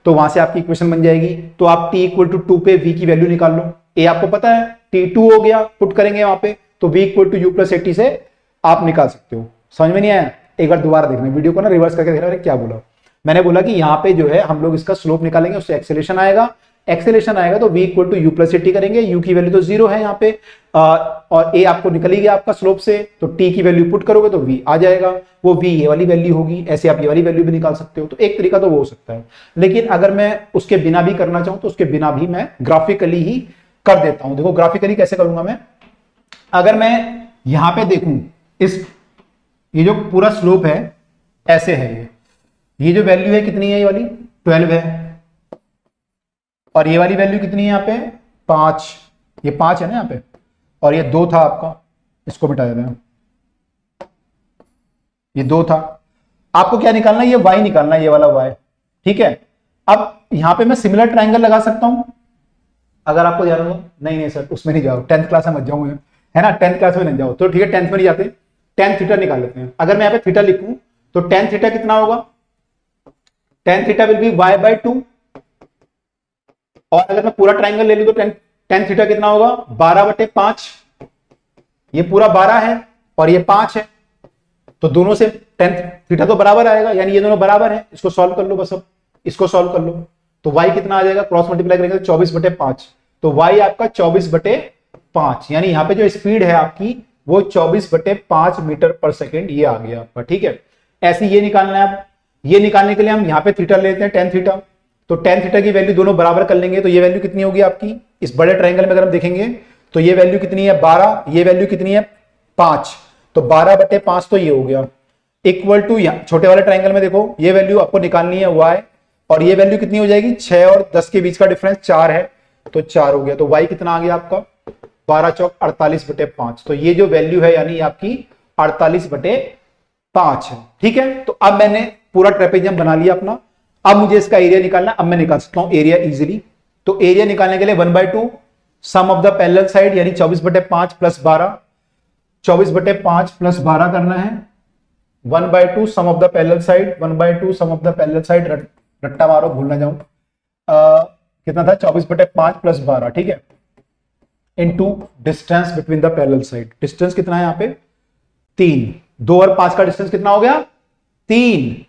Speaker 1: तो वहां से आपकी इक्वेशन बन जाएगी। तो आप t इक्वल टू 2 पे v की वैल्यू निकाल लो, a आपको पता है t2 हो गया, पुट करेंगे वहां पे, तो v equal to u plus at से आप निकाल सकते हो। समझ में नहीं आया, एक बार दोबारा देखना वीडियो को ना, रिवर्स करके देखना क्या बोला मैंने। बोला कि यहाँ पे जो है हम लोग इसका स्लोप निकालेंगे, उससे एक्सेलरेशन आएगा, एक्सेलरेशन आएगा तो v equal to u plus at करेंगे, u की वैल्यू तो 0 है यहाँ पे, और a आपको निकल गया आपका स्लोप से, तो t की वैल्यू पुट करोगे तो v आ जाएगा, वो v ये वाली वैल्यू होगी। ऐसे आप ये वाली वैल्यू भी निकाल सकते हो, तो एक तरीका तो वो हो सकता है। लेकिन अगर मैं उसके बिना भी करना चाहूं तो उसके बिना भी मैं ग्राफिकली ही कर देता हूं। देखो ग्राफिकली कैसे करूंगा मैं, अगर मैं यहां पे देखूं, इस ये जो पूरा स्लोप है ऐसे है, ये जो वैल्यू है कितनी है, ये वाली 12 है, और ये वाली वैल्यू कितनी है यहाँ पे 5, ये 5 है ना यहाँ पे, और ये 2 था आपका, इसको मिटा देते हैं, ये 2 था। आपको क्या निकालना है, ये y निकालना है, ये वाला y, ठीक है। अब यहां पे मैं सिमिलर ट्रायंगल लगा सकता हूं, अगर आपको ध्यान हो। नहीं सर उसमें नहीं जाओ, 10th क्लास में मत जाऊं मैं, है ना, 10th क्लास में नहीं जाओ, तो ठीक है 10th में नहीं जाते, tan थीटा निकाल लेते हैं। अगर मैं यहाँ पे थीटा लिखूं तो tan थीटा कितना होगा, tan theta will be y/2, और अगर मैं पूरा ट्राइंगल ले लूं तो tan थीटा कितना होगा 12/5, ये पूरा 12 है और ये 5 है, तो दोनों से tan थीटा तो बराबर आएगा, यानी ये दोनों बराबर है। इसको सॉल्व कर लो बस, अब इसको सॉल्व कर लो तो y कितना आ जाएगा, क्रॉस मल्टीप्लाई करेंगे तो 24/5, तो y आपका 24/5, यानी यहाँ पे जो स्पीड है आपकी वो 24/5 मीटर पर सेकेंड ये आ गया आपका, ठीक है। ऐसे ये निकालना है। अब ये निकालने के लिए हम यहाँ पे थीटा लेते हैं tan थीटा, तो tan थीटा की वैल्यू दोनों बराबर कर लेंगे, तो ये वैल्यू कितनी होगी आपकी, इस बड़े ट्रायंगल में अगर हम देखेंगे तो ये वैल्यू कितनी है 12, ये वैल्यू कितनी है 5, तो 12/5 तो ये हो गया, इक्वल टू छोटे वाले ट्रायंगल में देखो ये वैल्यू आपको निकालनी है y, और ये वैल्यू कितनी हो जाएगी 6 और 10 के बीच का डिफरेंस 4 है, तो 4 हो गया, तो y कितना आ गया आपका 12 चौक 48/5, तो ये जो वैल्यू है यानी आपकी 48/5 है, ठीक है। तो अब मैंने पूरा ट्रेपेजियम बना लिया अपना, अब मुझे इसका एरिया निकालना, अब मैं निकाल सकता हूं एरिया इजीली। तो एरिया निकालने के लिए 1/2 sum of the parallel side, यानी 24/5 प्लस 12, 24/5 प्लस 12 करना है, 1/2 sum of the parallel side, 1/2 sum of the parallel side, रट्टा मारो भूल ना जाऊं, कितना था 24/5 प्लस 12, ठीक है, into distance between the parallel side. Distance कितना है यहाँ पे 3, 2 और 5 का डिस्टेंस कितना हो गया 3।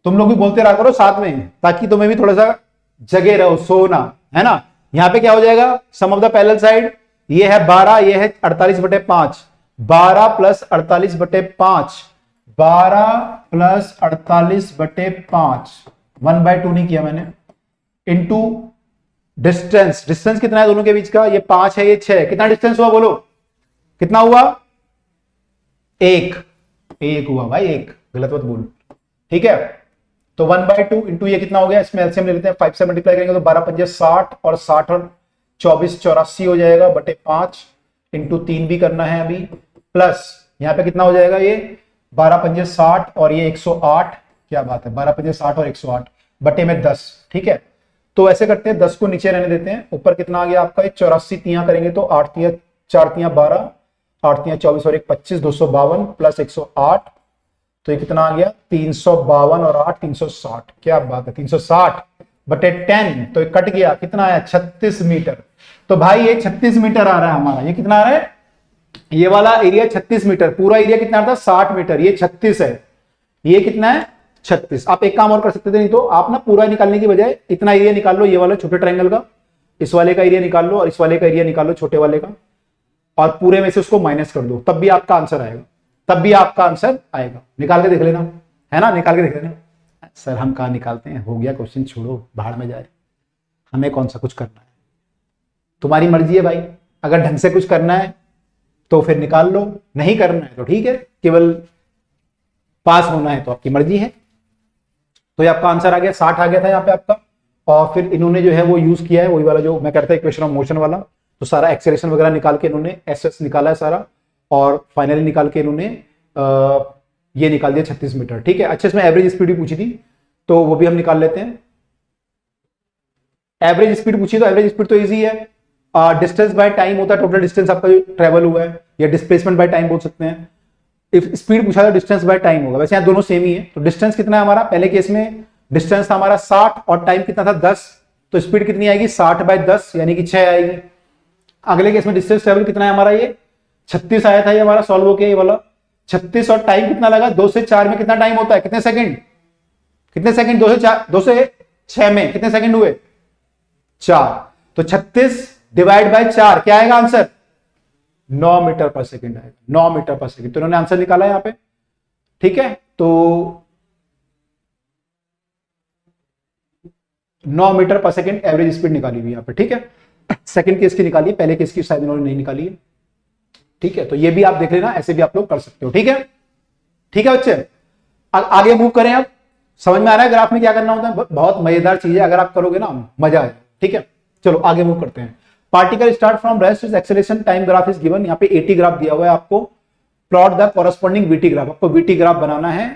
Speaker 1: तुम लोग भी बोलते रहा करो साथ में, ताकि तुम्हें भी थोड़ा सा जगे रहो, सोना, है ना। यहां पे क्या हो जाएगा, सम ऑफ द पैरेलल साइड, ये है 12, ये है 48/5, 12 प्लस 48/5, 12 प्लस 48/5, 1/2 नहीं किया मैंने, इंटू डिस्टेंस, डिस्टेंस कितना है दोनों के बीच का, ये 5 है, ये 6 है, कितना डिस्टेंस हुआ बोलो, कितना हुआ, एक हुआ भाई, एक, गलत मत बोलो, ठीक है। तो 1/2 इंटू ये कितना हो गया, इसमें एलसीएम ले लेते हैं, 5 से मल्टीप्लाई करेंगे तो 12 पंजे 60 और 60 और 24 84 हो जाएगा, बटे 5 इंटू 3 भी करना है अभी, प्लस यहाँ पे कितना हो जाएगा, ये 12 पंजे 60 और ये 108, क्या बात है, 12 पंजे 60 और 108 बटे में 10, ठीक है। तो ऐसे करते हैं, 10 को नीचे रहने देते हैं, ऊपर कितना आ गया आपका, 84 तियां करेंगे तो 8 तियां 4 तियां 12, 8 तियां 24 और 1 25, 252 प्लस 108, तो ये कितना आ गया, 352 और 8 360, क्या बात है, 360 बटे 10, तो ये कट गया, कितना आया, 36 मीटर। तो भाई ये 36 मीटर आ रहा है हमारा, ये कितना आ रहा है, ये वाला एरिया 36 मीटर, पूरा एरिया कितना आता है 60 मीटर, ये 36 है, ये कितना है 36। आप एक काम और कर सकते थे, नहीं तो आप ना पूरा निकालने की बजाय इतना एरिया निकाल लो, ये वाला छोटे ट्रायंगल का, इस वाले का एरिया निकाल लो और इस वाले का एरिया निकाल लो छोटे वाले का, और पूरे में से उसको माइनस कर दो, तब भी आपका आंसर आएगा, तब भी आपका आंसर आएगा। निकाल के देख लेना, है ना, निकाल के देख लेना। सर हम कहाँ निकालते हैं, हो गया क्वेश्चन, छोड़ो, बाहर में जाए, हमें कौन सा कुछ करना है, तुम्हारी मर्जी है भाई, अगर ढंग से कुछ करना है तो फिर निकाल लो, नहीं करना है तो ठीक है, केवल पास होना है तो आपकी मर्जी है। तो ये आपका आंसर आ गया, 60 आ गया था यहाँ पे आपका, और फिर इन्होंने जो है वो यूज किया है वही वाला जो मैं कहता इक्वेशन ऑफ मोशन वाला, तो सारा एक्सेलरेशन वगैरह निकाल के इन्होंने एस निकाला है सारा, और फाइनली निकाल के इन्होंने ये निकाल दिया 36 मीटर, ठीक है। अच्छा, इसमें एवरेज स्पीड भी पूछी थी, तो वो भी हम निकाल लेते हैं। एवरेज स्पीड पूछी, तो एवरेज स्पीड तो इजी है, डिस्टेंस बाय टाइम होता है, टोटल डिस्टेंस आपका जो ट्रेवल हुआ है, या डिस्प्लेसमेंट बाय टाइम बोल सकते हैं। इफ स्पीड पूछा तो डिस्टेंस बाय टाइम होगा, वैसे यहाँ दोनों सेम ही है। तो डिस्टेंस कितना है हमारा, पहले केस में डिस्टेंस था हमारा 60 और टाइम कितना था 10, तो स्पीड कितनी आएगी 60/10 यानी कि 6 आएगी। अगले केस में डिस्टेंस ट्रेवल कितना है हमारा, ये 36 आया था, ये हमारा सॉल्व हो गया ये वाला 36, और टाइम कितना लगा, 2 से 4 में कितना टाइम होता है, कितने सेकंड, कितने सेकंड, 2 से 4, 2 से 6 में कितने सेकंड हुए, 4, तो 36 डिवाइड बाय 4 क्या आएगा आंसर, 9 मीटर पर सेकंड आएगा, 9 मीटर पर सेकंड। तो इन्होंने आंसर निकाला यहाँ पे, ठीक है। तो 9 मीटर पर सेकंड एवरेज स्पीड निकाली हुई यहाँ पे, ठीक है। सेकंड केस की निकाली, पहले केस की शायद इन्होंने नहीं निकाली है, ठीक है। तो ये भी आप देख लेना, ऐसे भी आप लोग कर सकते हो, ठीक है, ठीक है बच्चे। आगे मूव करें, अब समझ में आ रहा है ग्राफ में क्या करना होता है, बहुत मजेदार चीज है, अगर आप करोगे ना मजा आएगा, ठीक है। चलो आगे मूव करते हैं। Particle start from rest, acceleration time graph is given, यहाँ पे 80 ग्राफ दिया हुआ है आपको, plot the corresponding VT graph, आपको वीटी ग्राफ बनाना है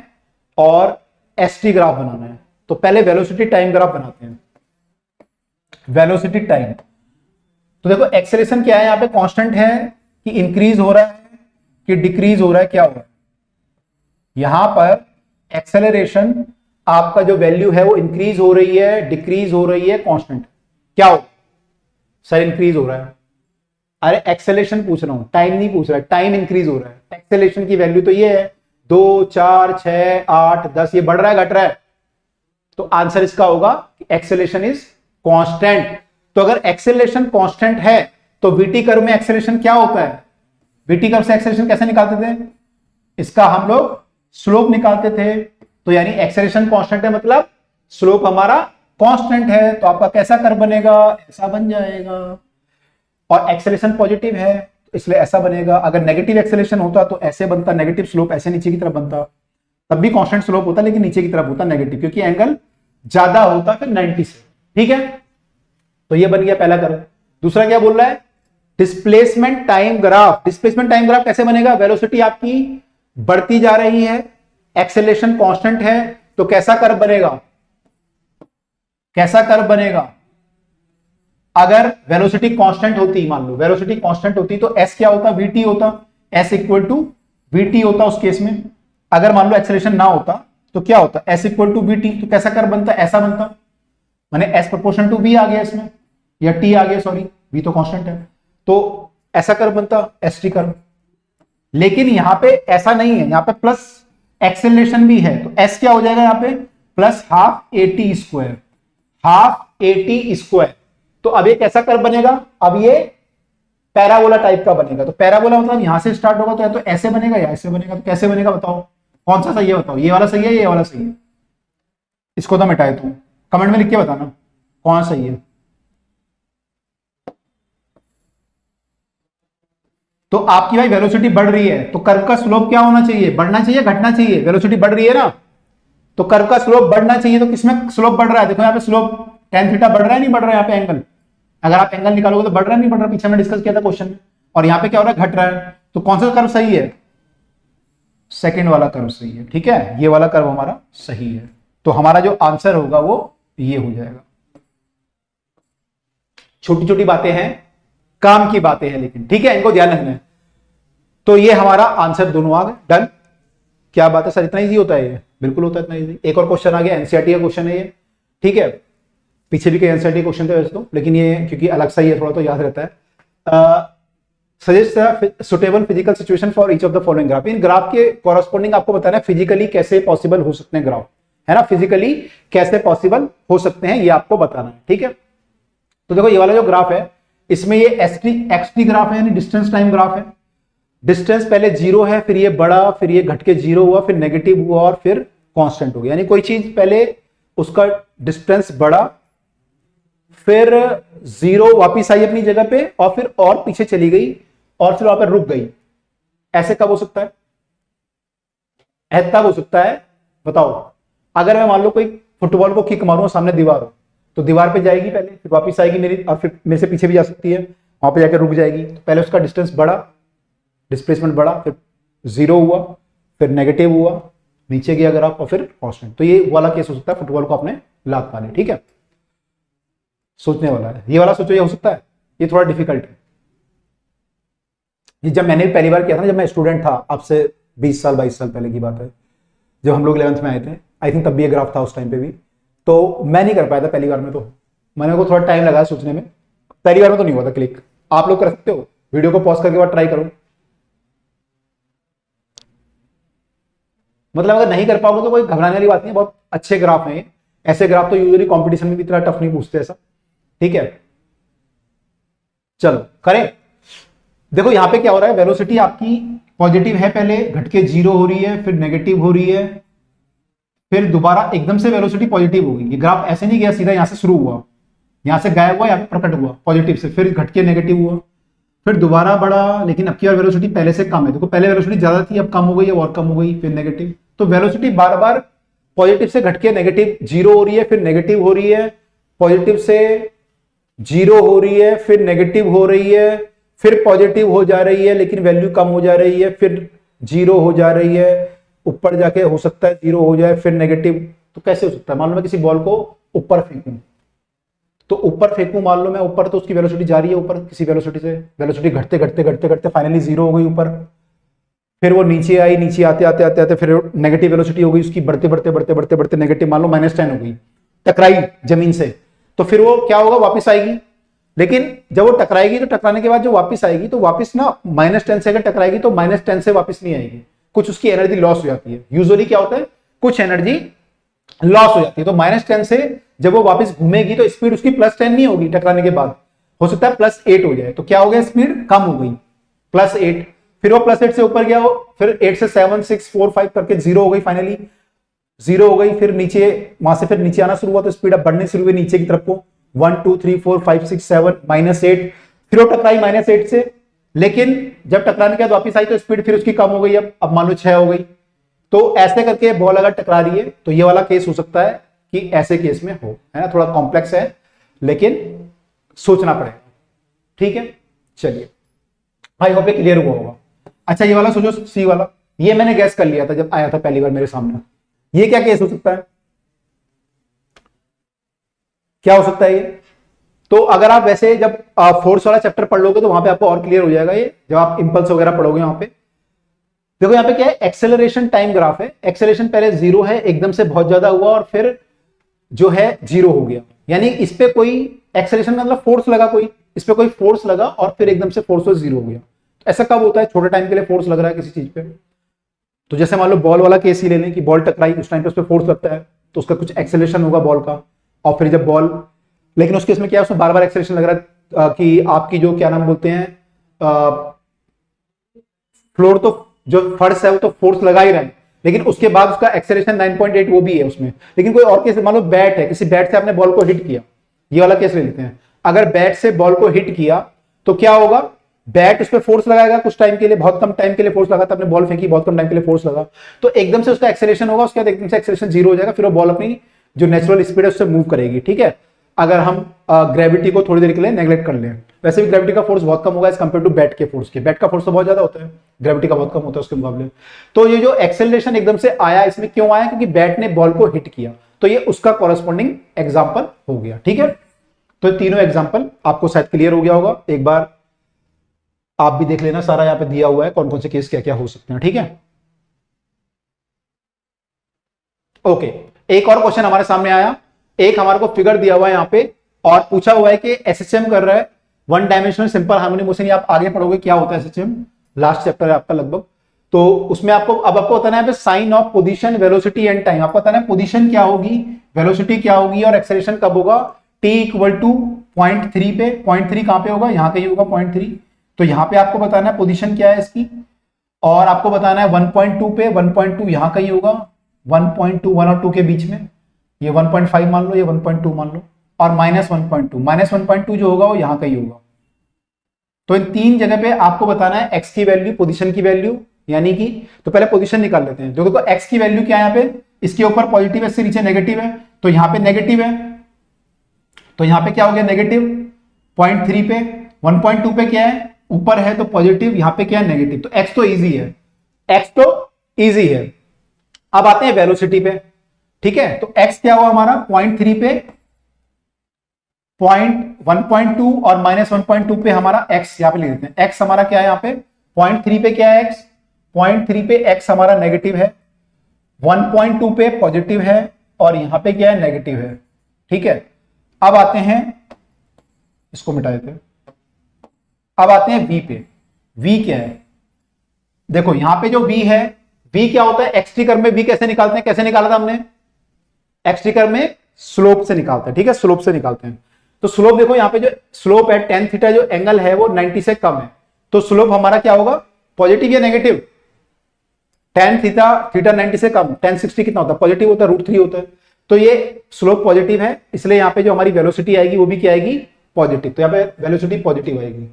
Speaker 1: और एसटी ग्राफ बनाना है। तो पहले वेलोसिटी टाइम ग्राफ बनाते हैं, वेलोसिटी टाइम। तो देखो एक्सेलरेशन क्या है, यहाँ पे कांस्टेंट है कि इंक्रीज हो रहा है कि डिक्रीज हो रहा है, क्या हो रहा है, यहां पर एक्सेलरेशन आपका जो वैल्यू है वो इंक्रीज हो रही है, डिक्रीज हो रही है, कांस्टेंट, क्या हो सर, इंक्रीज हो रहा है। अरे एक्सेलरेशन पूछ रहा हूं, टाइम नहीं पूछ रहा है, टाइम इंक्रीज हो रहा है। एक्सेलरेशन की वैल्यू तो ये है 2 4 6 8 10, ये बढ़ रहा है घट रहा है, तो आंसर इसका होगा एक्सेलरेशन इज कांस्टेंट। तो अगर एक्सेलरेशन कांस्टेंट है तो वीटी कर्व में एक्सेलरेशन क्या होता है, वीटी कर्व से एक्सेलरेशन कैसे निकालते थे, इसका हम लोग स्लोप निकालते थे। तो यानी एक्सेलरेशन कांस्टेंट है मतलब स्लोप हमारा कांस्टेंट है, तो आपका कैसा कर्व बनेगा, ऐसा बन जाएगा। और एक्सेलरेशन पॉजिटिव है तो इसलिए ऐसा बनेगा। अगर नेगेटिव एक्सेलरेशन होता तो ऐसे बनता, नेगेटिव स्लोप ऐसे नीचे की तरफ बनता, तब भी कांस्टेंट स्लोप होता लेकिन नीचे की तरफ होता नेगेटिव, क्योंकि एंगल ज्यादा होता फिर 90 से, ठीक है। तो ये बन गया पहला कर्व। दूसरा क्या बोल रहा है, displacement time graph. Displacement time graph कैसे बनेगा, वेलोसिटी आपकी बढ़ती जा रही है, एक्सेलरेशन कांस्टेंट है, तो कैसा कर्व बनेगा, कैसा कर्व बनेगा। अगर वेलोसिटी कांस्टेंट होती, मान लो वेलोसिटी कांस्टेंट होती तो एस क्या होता, वीटी होता, एस इक्वल टू वीटी होता उस केस में। अगर मान लो एक्सेलरेशन ना होता तो क्या होता, एस इक्वल टू वीटी, तो कैसा कर्व बनता, ऐसा बनता, माने एस प्रोपोर्शन टू वी आ गया इसमें, या टी आ गया, सॉरी वी तो कांस्टेंट है, तो ऐसा कर्व बनता, एस टी कर्व। लेकिन यहां पे ऐसा नहीं है, यहां पे प्लस एक्सेलरेशन भी है, तो एस क्या हो जाएगा यहाँ पे, plus half A T square, half AT square. तो अब ये कैसा कर्व बनेगा, अब ये पैराबोला टाइप का बनेगा। तो पैराबोला मतलब यहां से स्टार्ट होगा तो या तो ऐसे बनेगा या ऐसे बनेगा। तो कैसे बनेगा बताओ, कौन सा सही है बताओ, ये वाला सही है ये वाला सही है? इसको तो मिटाए तू, कमेंट में लिख के बताना कौन सही है। तो आपकी भाई वेलोसिटी बढ़ रही है तो कर्व का स्लोप क्या होना चाहिए, बढ़ना चाहिए घटना चाहिए? वेलोसिटी बढ़ रही है ना, तो कर्व का स्लोप बढ़ना चाहिए। तो किसमें स्लोप बढ़ रहा है, देखो यहाँ पे स्लोप tan थीटा बढ़ रहा है नहीं बढ़ रहा है, यहाँ पे एंगल, अगर आप एंगल निकालोगे तो बढ़ रहा है नहीं बढ़ रहा, पीछे में डिस्कस किया था क्वेश्चन में। और यहाँ पे क्या हो रहा है, घट रहा है। तो कौन सा कर्व सही है, सेकंड वाला कर्व सही है। ठीक है, ये वाला कर्व हमारा सही है। तो हमारा जो आंसर होगा वो ये हो जाएगा। छोटी छोटी बातें हैं, काम की बातें हैं, लेकिन ठीक है, इनको ध्यान रखना है। तो ये हमारा आंसर दोनों आ गए, डन। क्या बात है सर, इतना इजी होता है ये? बिल्कुल होता है इतना इजी। एक और क्वेश्चन आ गया, एनसीईआरटी का क्वेश्चन है ये। ठीक है, पीछे भी कई एनसीईआरटी क्वेश्चन थे वैसे तो, लेकिन ये क्योंकि अलग सा ही है थोड़ा तो याद रहता है। Suggest suitable physical situation for each of the following graph. In graph के कॉरस्पॉन्डिंग आपको बताना है फिजिकली कैसे पॉसिबल हो सकते हैं ग्राफ, है ना, फिजिकली कैसे पॉसिबल हो सकते हैं ये आपको बताना है। ठीक है, तो देखो ये वाला जो ग्राफ है इसमें ये एक्सटी ग्राफ है, यानी डिस्टेंस टाइम ग्राफ है। डिस्टेंस पहले 0 है, फिर ये बढ़ा, फिर ये घट के 0 हुआ, फिर नेगेटिव हुआ और फिर कांस्टेंट हो गया। यानी कोई चीज पहले उसका डिस्टेंस बढ़ा, फिर 0 वापिस आई अपनी जगह पे और फिर और पीछे चली गई और फिर वहां पर रुक गई। ऐसे कब हो सकता है, ऐसा तब हो सकता है बताओ, अगर मैं मान लो कोई फुटबॉल को किक मारूं सामने दीवार हो, तो दीवार पे जाएगी पहले, फिर वापिस आएगी मेरी, और फिर मेरे से पीछे भी जा सकती है, वहां पे जाकर रुक जाएगी। तो पहले उसका डिस्टेंस बढ़ा, डिस्प्लेसमेंट बढ़ा, फिर 0 हुआ, फिर नेगेटिव हुआ, नीचे गया ग्राफ और फिर कांस्टेंट। तो ये वाला केस हो सकता है, फुटबॉल को आपने लात मारी। ठीक है, सोचने वाला है ये वाला, सोचो ये हो सकता है, ये थोड़ा डिफिकल्ट है। ये जब मैंने पहली बार किया था ना, जब मैं स्टूडेंट था, अब से 20 साल 22 साल पहले की बात है, जब हम लोग 11th में आए थे, आई थिंक तब भी ये ग्राफ था उस टाइम पे भी। तो मैं नहीं कर पाया था पहली बार में, तो मैंने को थोड़ा टाइम लगा सोचने में, पहली बार में तो नहीं हुआ था क्लिक। आप लोग कर सकते हो, वीडियो को पॉज करके बाद ट्राई करो। मतलब अगर नहीं कर पाओगे तो कोई घबराने वाली बात नहीं है, बहुत अच्छे ग्राफ हैं ये। ऐसे ग्राफ तो यूजुअली कंपटीशन में भी इतना टफ नहीं पूछते ऐसा। ठीक है, चलो करें। देखो यहां पे क्या हो रहा है, वेलोसिटी आपकी पॉजिटिव है, पहले घट के 0 हो रही है, फिर नेगेटिव हो रही है, फिर दोबारा एकदम से वेलोसिटी पॉजिटिव हो गई। ये ग्राफ ऐसे नहीं गया सीधा यहां से शुरू हुआ, यहां से गायब हुआ, यहां पे प्रकट हुआ पॉजिटिव से, फिर घट के नेगेटिव हुआ, फिर दोबारा बढ़ा, लेकिन अब की बार वेलोसिटी पहले से कम है। देखो पहले वेलोसिटी ज्यादा थी, अब कम हो गई, और कम हो गई, फिर नेगेटिव। तो वेलोसिटी बार बार पॉजिटिव से घट के नेगेटिव 0 हो रही है, फिर नेगेटिव हो रही है, पॉजिटिव से 0 हो रही है, फिर नेगेटिव हो रही है, फिर पॉजिटिव हो जा रही है लेकिन वैल्यू कम हो जा रही है, फिर 0 हो जा रही है, ऊपर जाके हो सकता है 0 हो जाए, फिर नेगेटिव। तो कैसे हो सकता है, मान लो मैं किसी बॉल को ऊपर फेंकूं, तो ऊपर फेंकूं मान लो मैं ऊपर, तो उसकी वेलोसिटी जा रही है ऊपर किसी वेलोसिटी से, वेलोसिटी घटते घटते घटते घटते फाइनली 0 हो गई ऊपर, फिर वो नीचे आई, नीचे आते आते आते आते फिर नेगेटिव वेलोसिटी हो गई उसकी, बढ़ते बढ़ते बढ़ते बढ़ते बढ़ते नेगेटिव, मान लो -10 हो गई, टकराई जमीन से, तो फिर वो क्या होगा, वापस आएगी। लेकिन जब वो टकराएगी तो टकराने के बाद जो वापस आएगी, तो वापस ना -10 से अगर टकराएगी तो -10 से वापस नहीं आएगी, कुछ उसकी एनर्जी लॉस हो जाती है। यूजुअली क्या होता है, कुछ एनर्जी लॉस हो जाती है। तो -10 से जब वो वापस घूमेगी तो स्पीड उसकी +10 नहीं होगी, टकराने के बाद हो सकता है +8 हो जाए। तो क्या हो गया, स्पीड कम हो गई, +8, फिर वो +8 से ऊपर गया, फिर 8 से 7 6 4 5 करके 0 हो गई, फाइनली 0 हो गई, फिर नीचे, वहां से फिर नीचे आना शुरू हुआ, तो स्पीड अब बढ़नी शुरू हुई नीचे की तरफ को, 1 2 3 4 5 6 7 -8, फिर वो टकराई -8 से, लेकिन जब टकराने के बाद वापस आई तो स्पीड फिर उसकी कम हो गई, अब मान लो 6 हो गई। तो ऐसे करके बॉल अगर टकरा रही है तो ये वाला केस हो सकता है कि ऐसे केस में हो, है ना, थोड़ा कॉम्प्लेक्स है लेकिन सोचना पड़ेगा। ठीक है, चलिए, आई होप ये क्लियर हुआ होगा। अच्छा, ये वाला सोचो, सी वाला, ये मैंने गैस कर लिया था जब आया था पहली बार मेरे सामने। ये क्या केस हो सकता है, क्या हो सकता है ये? तो अगर आप वैसे जब फोर्स वाला चैप्टर पढ़ लोगे तो वहां पे आपको और क्लियर हो जाएगा ये, जब आप इंपल्स वगैरह पढ़ोगे। वहां पे देखो, यहाँ पे क्या है, एक्सेलरेशन टाइम ग्राफ है। एक्सेलरेशन पहले 0 है, एकदम से बहुत ज्यादा हुआ और फिर जो है 0 हो गया, यानी इस पे कोई एक्सेलरेशन मतलब फोर्स लगा, कोई इस पे कोई फोर्स लगा और फिर एकदम से फोर्स 0 हो गया। तो ऐसा कब होता है, छोटे टाइम के लिए फोर्स लग रहा है किसी चीज पे, तो जैसे मान लो बॉल वाला केस ही ले लें कि बॉल टकराई, उस टाइम पे उस पर फोर्स लगता है तो उसका कुछ एक्सेलरेशन होगा बॉल का, और फिर जब बॉल, लेकिन उसके इसमें क्या है, उसमें बार बार एक्सेलरेशन लग रहा है कि आपकी जो क्या नाम बोलते हैं, फ्लोर तो जो फर्श है वो तो फोर्स लगा ही रहा है, लेकिन उसके बाद उसका एक्सेलरेशन 9.8 वो भी है उसमें। लेकिन कोई और केस, मान लो बैट है, किसी बैट से आपने बॉल को हिट किया, ये वाला केस ले लेते हैं। अगर बैट से बॉल को हिट किया तो क्या होगा, बैट उस पर फोर्स लगाएगा कुछ टाइम के लिए, बहुत कम टाइम के लिए फोर्स लगा, आपने बॉल फेंकी, बहुत कम टाइम के लिए फोर्स लगा, तो एकदम से उसका एक्सेलरेशन होगा, उसके बाद एकदम से एक्सेलरेशन जीरो हो जाएगा, फिर वो बॉल अपनी जो नेचुरल स्पीड है उससे मूव करेगी। ठीक है, अगर हम ग्रेविटी को थोड़ी देर के लिए नेग्लेक्ट कर लें, वैसे भी ग्रेविटी का फोर्स बहुत कम होगा एज कंपेयर टू बैट के फोर्स के, बैट का फोर्स तो बहुत ज्यादा होता है, ग्रेविटी का बहुत कम होता है उसके मुकाबले। तो ये जो एक्सेलरेशन एकदम से आया, इसमें क्यों आया, क्योंकि बैट ने बॉल को हिट किया, तो ये उसका कॉरेस्पॉन्डिंग एग्जाम्पल हो गया। ठीक है, तो तीनों एग्जाम्पल आपको शायद क्लियर हो गया होगा, एक बार आप भी देख लेना, सारा यहां पे दिया हुआ है कौन कौन से केस क्या क्या हो सकते हैं। ठीक है, ओके, एक और क्वेश्चन हमारे सामने आया, एक हमारे को फिगर दिया हुआ है यहां पे और पूछा हुआ है कि एसएचएम कर रहा है, one dimensional simple harmonic motion. आप आगे पढ़ोगे क्या होता है एसएचएम, लास्ट चैप्टर है आपका लगभग, तो उसमें आपको बताना है sign of position, velocity and time. आपको बताना है पोजीशन क्या होगी, वेलोसिटी क्या होगी और एक्सेलरेशन कब होगा। t इक्वल टू 0.3 पे, 0.3 कहां पे होगा, यहां कहीं होगा 0.3, तो यहां पे आपको बताना है पोजीशन क्या है इसकी, और आपको बताना है 1.2 पे, 1.2 यहां कहीं होगा, 1.2 1 और 2 के बीच में, ये 1.5 मान लो, ये 1.2 मान लो, और -1.2 जो होगा वो यहां कहीं होगा। तो इन तीन जगह पे आपको बताना है x की वैल्यू, पोजीशन की वैल्यू, यानी कि तो पहले पोजीशन निकाल लेते हैं। जो देखो x की वैल्यू क्या है, यहाँ पे इसके ऊपर पॉजिटिव है, इससे नीचे नेगेटिव है, तो यहां पे नेगेटिव है, तो यहां पे क्या हो गया नेगेटिव 0.3 पे, 1.2 पे क्या है ऊपर है तो पॉजिटिव, यहां पे क्या है नेगेटिव, तो x तो इजी है, x तो इजी है। अब आते हैं वेलोसिटी पे। ठीक है, तो x क्या हुआ हमारा 0.3 पे, 1.2 और -1.2 पे हमारा x, यहां पे लिख देते हैं x हमारा क्या है, यहां पे 0.3 पे क्या है x, 0.3 पे x हमारा नेगेटिव है, 1.2 पे पॉजिटिव है, और यहां पे क्या है नेगेटिव है। ठीक है, अब आते हैं, इसको मिटा देते हैं, अब आते हैं v पे। v क्या है, देखो यहां पे जो v है, v क्या होता है, एक्सटी कर्व में v कैसे निकालते हैं, कैसे निकाला था हमने, एक्सटी कर्व में स्लोप से निकालते हैं। ठीक है, स्लोप से निकालते हैं, तो स्लोप देखो यहां पे जो स्लोप है tan थीटा जो एंगल है वो 90 से कम है, तो स्लोप हमारा क्या होगा, पॉजिटिव या नेगेटिव, tan थीटा 90 से कम, tan 60 कितना होता है, पॉजिटिव होता है, √3 होता है, तो ये स्लोप पॉजिटिव है, इसलिए यहां पे जो हमारी वेलोसिटी आएगी वो भी क्या आएगी, पॉजिटिव, तो यहां पे वेलोसिटी पॉजिटिव आएगी।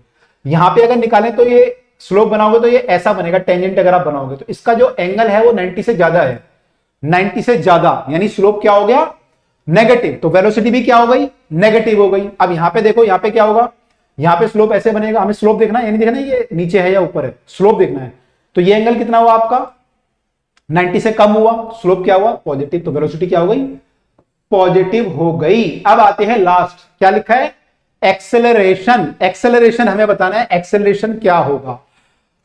Speaker 1: यहां पे अगर निकालें तो ये स्लोप बनाओगे तो ये ऐसा बनेगा, टेंजेंट अगर आप बनाओगे तो इसका जो एंगल है वो 90 से ज्यादा है, 90 से ज्यादा, यानी स्लोप क्या हो गया नेगेटिव, तो वेलोसिटी भी क्या हो गई नेगेटिव हो गई। अब यहां पे देखो, यहां पे क्या होगा, यहां पे स्लोप ऐसे बनेगा, हमें स्लोप देखना है, ये नहीं देखना ये नीचे है या ऊपर है, स्लोप देखना है, तो ये एंगल कितना हुआ आपका 90 से कम हुआ, स्लोप क्या हुआ पॉजिटिव, तो वेलोसिटी क्या हो गई पॉजिटिव हो गई। अब आते हैं लास्ट, क्या लिखा है एक्सेलरेशन, एक्सेलरेशन हमें बताना है एक्सेलरेशन क्या होगा।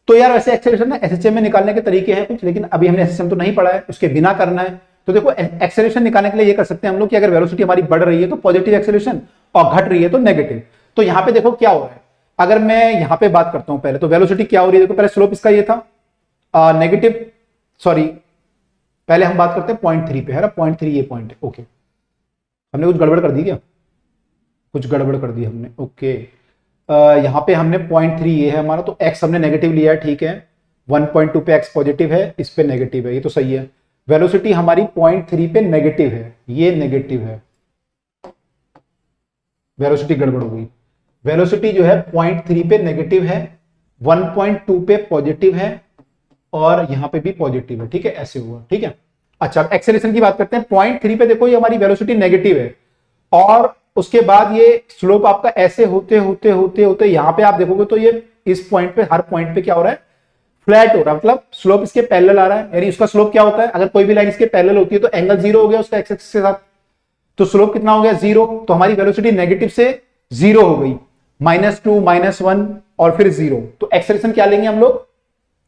Speaker 1: तो यार वैसे एक्सेलरेशन ना एसएचएम में निकालने के तरीके हैं कुछ, लेकिन अभी हमने एसएचएम तो नहीं पढ़ा है, उसके बिना करना है। तो देखो एक्सेलरेशन निकालने के लिए ये कर सकते हैं हम लोग कि अगर वेलोसिटी हमारी बढ़ रही है तो पॉजिटिव एक्सेलरेशन, और घट रही है तो नेगेटिव। तो यहां पे देखो क्या हो रहा है, अगर मैं यहां पे बात करता हूं पहले, तो वेलोसिटी क्या हो रही है, देखो पहले स्लोप इसका ये था नेगेटिव, सॉरी पहले हम बात करते हैं 0.3 पे, है ना 0.3 ये पॉइंट है, ओके हमने कुछ गड़बड़ कर दी क्या, कुछ गड़बड़ कर दी हमने, ओके यहां पे हमने 0.3 ये है हमारा, तो x हमने नेगेटिव लिया है, ठीक है 1.2 पे x पॉजिटिव है, इस पे नेगेटिव है, ये तो सही है। वेलोसिटी हमारी 0.3 पे नेगेटिव है, ये नेगेटिव है, वेलोसिटी गड़बड़ हो गई, वेलोसिटी जो है 0.3 पे नेगेटिव है, 1.2 पे पॉजिटिव है, और यहां पे भी पॉजिटिव है। ठीक है, ऐसे हुआ, ठीक है। अच्छा एक्सेलरेशन की बात करते हैं, 0.3 पे देखो ये हमारी वेलोसिटी नेगेटिव है, और उसके बाद ये स्लोप आपका ऐसे होते होते होते होते यहां पे आप देखोगे तो ये इस पॉइंट पे, हर पॉइंट पे क्या हो रहा है फ्लैट हो रहा है, मतलब स्लोप इसके पैरेलल आ रहा है, यानी उसका स्लोप क्या होता है, अगर कोई भी लाइन इसके पैरेलल होती है तो एंगल जीरो हो गया उसका एक्स एक्सिस के साथ, तो स्लोप कितना हो गया जीरो, तो हमारी वेलोसिटी नेगेटिव से जीरो हो गई, -2 -1 और फिर जीरो, तो एक्सेलरेशन क्या लेंगे हम लोग,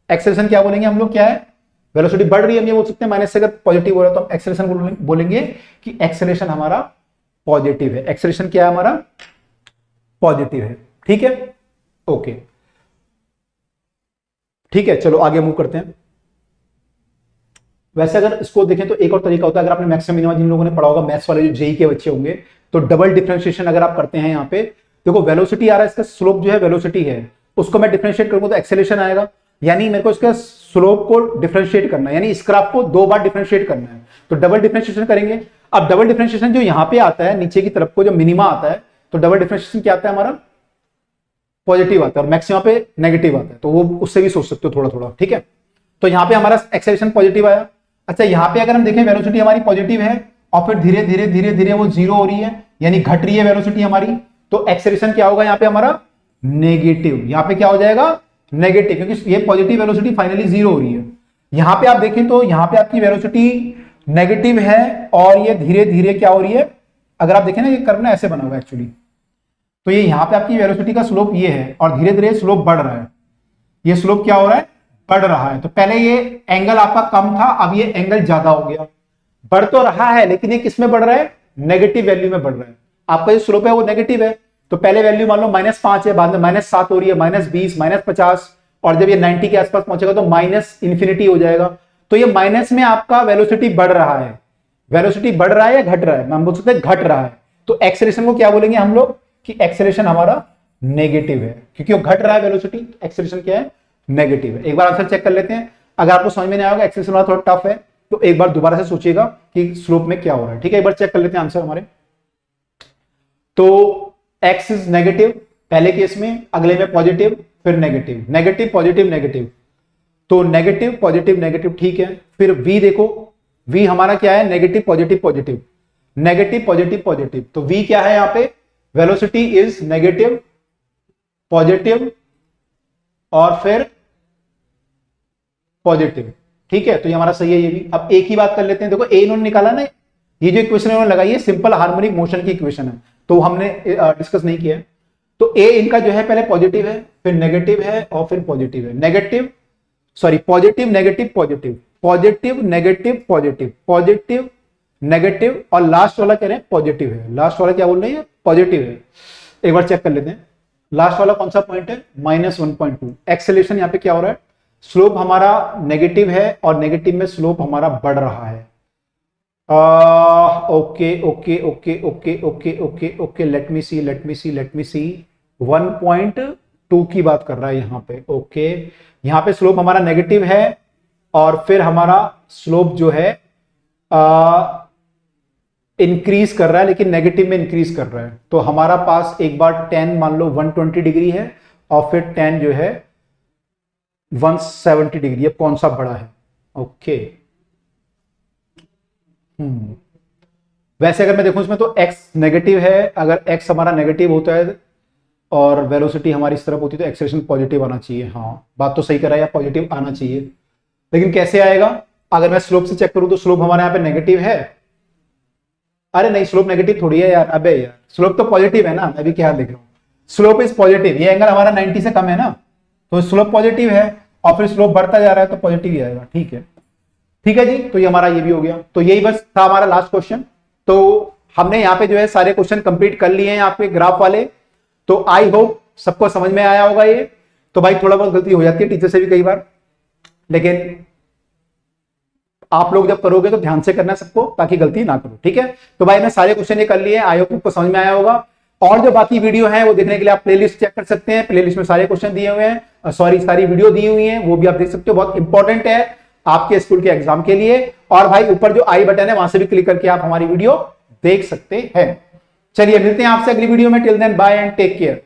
Speaker 1: एक्सेलरेशन क्या बोलेंगे हम लोग, क्या है वेलोसिटी बढ़ रही है, हम ये बोल सकते हैं माइनस से अगर पॉजिटिव हो रहा है तो हम एक्सेलरेशन बोलेंगे कि एक्सेलरेशन हमारा पॉजिटिव है, एक्सेलरेशन क्या है हमारा पॉजिटिव है। ठीक है, ओके ठीक है, चलो आगे मूव करते हैं। वैसे अगर इसको देखें तो एक और तरीका होता है, अगर आपने मैक्सिमम मिनिमम जिन लोगों ने पढ़ा होगा मैथ्स वाले जो जेई के बच्चे होंगे, तो डबल डिफरेंशिएशन अगर आप करते हैं यहाँ पे, देखो वेलोसिटी आ रहा है, इसका स्लोप जो है वेलोसिटी है, उसको मैं डिफरेंशिएट करूंगा तो एक्सेलरेशन आएगा, यानी मेरे को इसका स्लोप को डिफरेंशिएट करना है, यानी इस ग्राफ को 2 बार डिफरेंशिएट करना है, तो डबल डिफरेंशिएशन करेंगे। अब डबल डिफरेंशिएशन जो यहां पे आता है नीचे की तरफ को, जो मिनिमा आता है, तो डबल डिफरेंशिएशन क्या आता है हमारा, पॉजिटिव आता है, और मैक्सिमा पे नेगेटिव आता है, तो वो उससे भी सोच सकते हो थोड़ा थोड़ा, ठीक है। तो यहां पे हमारा एक्सेलरेशन पॉजिटिव आया। अच्छा, यहां पे अगर हम देखें वेलोसिटी हमारी पॉजिटिव है और फिर धीरे धीरे धीरे धीरे वो जीरो हो रही है, यानी घट रही है वेलोसिटी हमारी, तो एक्सेलरेशन क्या होगा यहाँ पे हमारा, नेगेटिव। यहां पे क्या हो जाएगा, नेगेटिव, क्योंकि ये पॉजिटिव वेलोसिटी फाइनली जीरो हो रही है। यहां पे आप देखें तो यहां पे आपकी वेलोसिटी नेगेटिव है और ये धीरे धीरे क्या हो रही है, अगर आप देखें ना, ये कर्व ना ऐसे बना हुआ है एक्चुअली, तो ये यहां पे आपकी वेलोसिटी का स्लोप ये है और धीरे धीरे स्लोप बढ़ रहा है, ये स्लोप क्या हो रहा है, बढ़ रहा है। तो पहले ये एंगल आपका कम था, अब ये एंगल ज्यादा हो गया, बढ़ तो रहा है लेकिन ये किस में बढ़ रहा है, नेगेटिव वैल्यू में बढ़ रहा है। आपका जो स्लोप है वो नेगेटिव है, तो पहले वैल्यू मान लो -5 है, बाद में -7 हो रही है, -20, -50, और जब ये 90 के आसपास पहुंचेगा तो -इंफिनिटी हो जाएगा। तो ये माइनस में आपका वेलोसिटी बढ़ रहा है, वेलोसिटी बढ़ रहा है या घट रहा है, हम बोल सकते हैं घट रहा है। तो एक्सेलरेशन को क्या बोलेंगे हम लोग, कि एक्सेलरेशन हमारा नेगेटिव है, क्योंकि वो घट रहा है वेलोसिटी, एक्सेलरेशन क्या है, नेगेटिव है। एक बार आंसर चेक कर लेते हैं, अगर आपको समझ में नहीं आएगा, एक्सेलरेशन वाला थोड़ा टफ है, तो एक बार दोबारा से सोचिएगा कि स्लोप में क्या हो रहा है, ठीक है। एक बार चेक कर लेते हैं आंसर हमारे। तो एक्स इज नेगेटिव पहले केस में, अगले में पॉजिटिव, फिर नेगेटिव, नेगेटिव पॉजिटिव नेगेटिव, तो नेगेटिव पॉजिटिव नेगेटिव, ठीक है। फिर v देखो, v हमारा क्या है, negative positive positive, negative positive positive, तो v क्या है यहां पे, वेलोसिटी इज नेगेटिव पॉजिटिव और फिर पॉजिटिव, ठीक है। तो ये हमारा सही है ये भी। अब एक ही बात कर लेते हैं, देखो ए इन्होंने निकाला ना, ये जो इक्वेशन इन्होंने लगाई है सिंपल हार्मोनिक मोशन की इक्वेशन है, तो हमने डिस्कस नहीं किया है। तो ए इनका जो है पहले पॉजिटिव है, फिर नेगेटिव है और फिर पॉजिटिव है, negative sorry positive negative positive, positive negative positive, positive negative, और लास्ट वाला कह रहे हैं पॉजिटिव है। लास्ट वाला क्या बोल रहे हैं, पॉजिटिव है। एक बार चेक कर लेते हैं, लास्ट वाला कौन सा पॉइंट है, -1.2। एक्सेलरेशन यहाँ पे क्या हो रहा है, स्लोप हमारा नेगेटिव है और नेगेटिव में स्लोप हमारा बढ़ रहा है। Okay okay okay okay okay okay okay, let me see 1.2 की बात कर रहा है यहाँ पे। ओके, यहाँ पे स्लोप हमारा नेगेटिव है और फिर हमारा स्लोप जो है इंक्रीज कर रहा है, लेकिन नेगेटिव में इंक्रीज कर रहा है। तो हमारा पास एक बार tan मान लो 120 डिग्री है और फिर tan जो है 170 डिग्री। अब कौन सा बड़ा है, ओके। वैसे अगर मैं देखूं इसमें तो x नेगेटिव है, अगर x हमारा नेगेटिव होता है और वेलोसिटी हमारी इस तरफ होती है तो एक्सेलरेशन पॉजिटिव आना चाहिए। हाँ, बात तो सही कर रहा है, पॉजिटिव आना चाहिए, लेकिन कैसे आएगा, अगर मैं स्लोप से चेक करूं तो स्लोप हमारे यहाँ पे नेगेटिव है। अरे नहीं, स्लोप नेगेटिव थोड़ी है यार, अबे यार स्लोप तो पॉजिटिव है ना, मैं भी क्या देख रहा हूँ, स्लोप इज पॉजिटिव। ये एंगल हमारा 90 से कम है ना, तो स्लोप पॉजिटिव है और फिर स्लोप बढ़ता जा रहा है तो पॉजिटिव ही आएगा, ठीक है। ठीक है जी, तो ये हमारा ये भी हो गया। तो यही बस था हमारा लास्ट क्वेश्चन। तो हमने यहाँ पे जो है सारे क्वेश्चन कंप्लीट कर लिए हैं आपके ग्राफ वाले। तो आई होप सबको समझ में आया होगा ये। तो भाई थोड़ा बहुत गलती हो जाती है टीचर से भी कई बार, लेकिन आप लोग जब करोगे तो ध्यान से करना सबको, ताकि गलती ना करो, ठीक है। तो भाई मैं सारे क्वेश्चन ये कर लिए, आई होप आपको समझ में आया होगा। और जो बाकी वीडियो है वो देखने के लिए आप प्लेलिस्ट चेक कर सकते हैं, प्लेलिस्ट में सारे क्वेश्चन दिए हुए हैं, सॉरी सारी वीडियो दी हुई है, वो भी आप देख सकते हो, बहुत इंपॉर्टेंट है आपके स्कूल के एग्जाम के लिए। और भाई ऊपर जो आई बटन है वहां से भी क्लिक करके आप हमारी वीडियो देख सकते हैं। चलिए मिलते हैं आपसे अगली वीडियो में, till then bye and take care.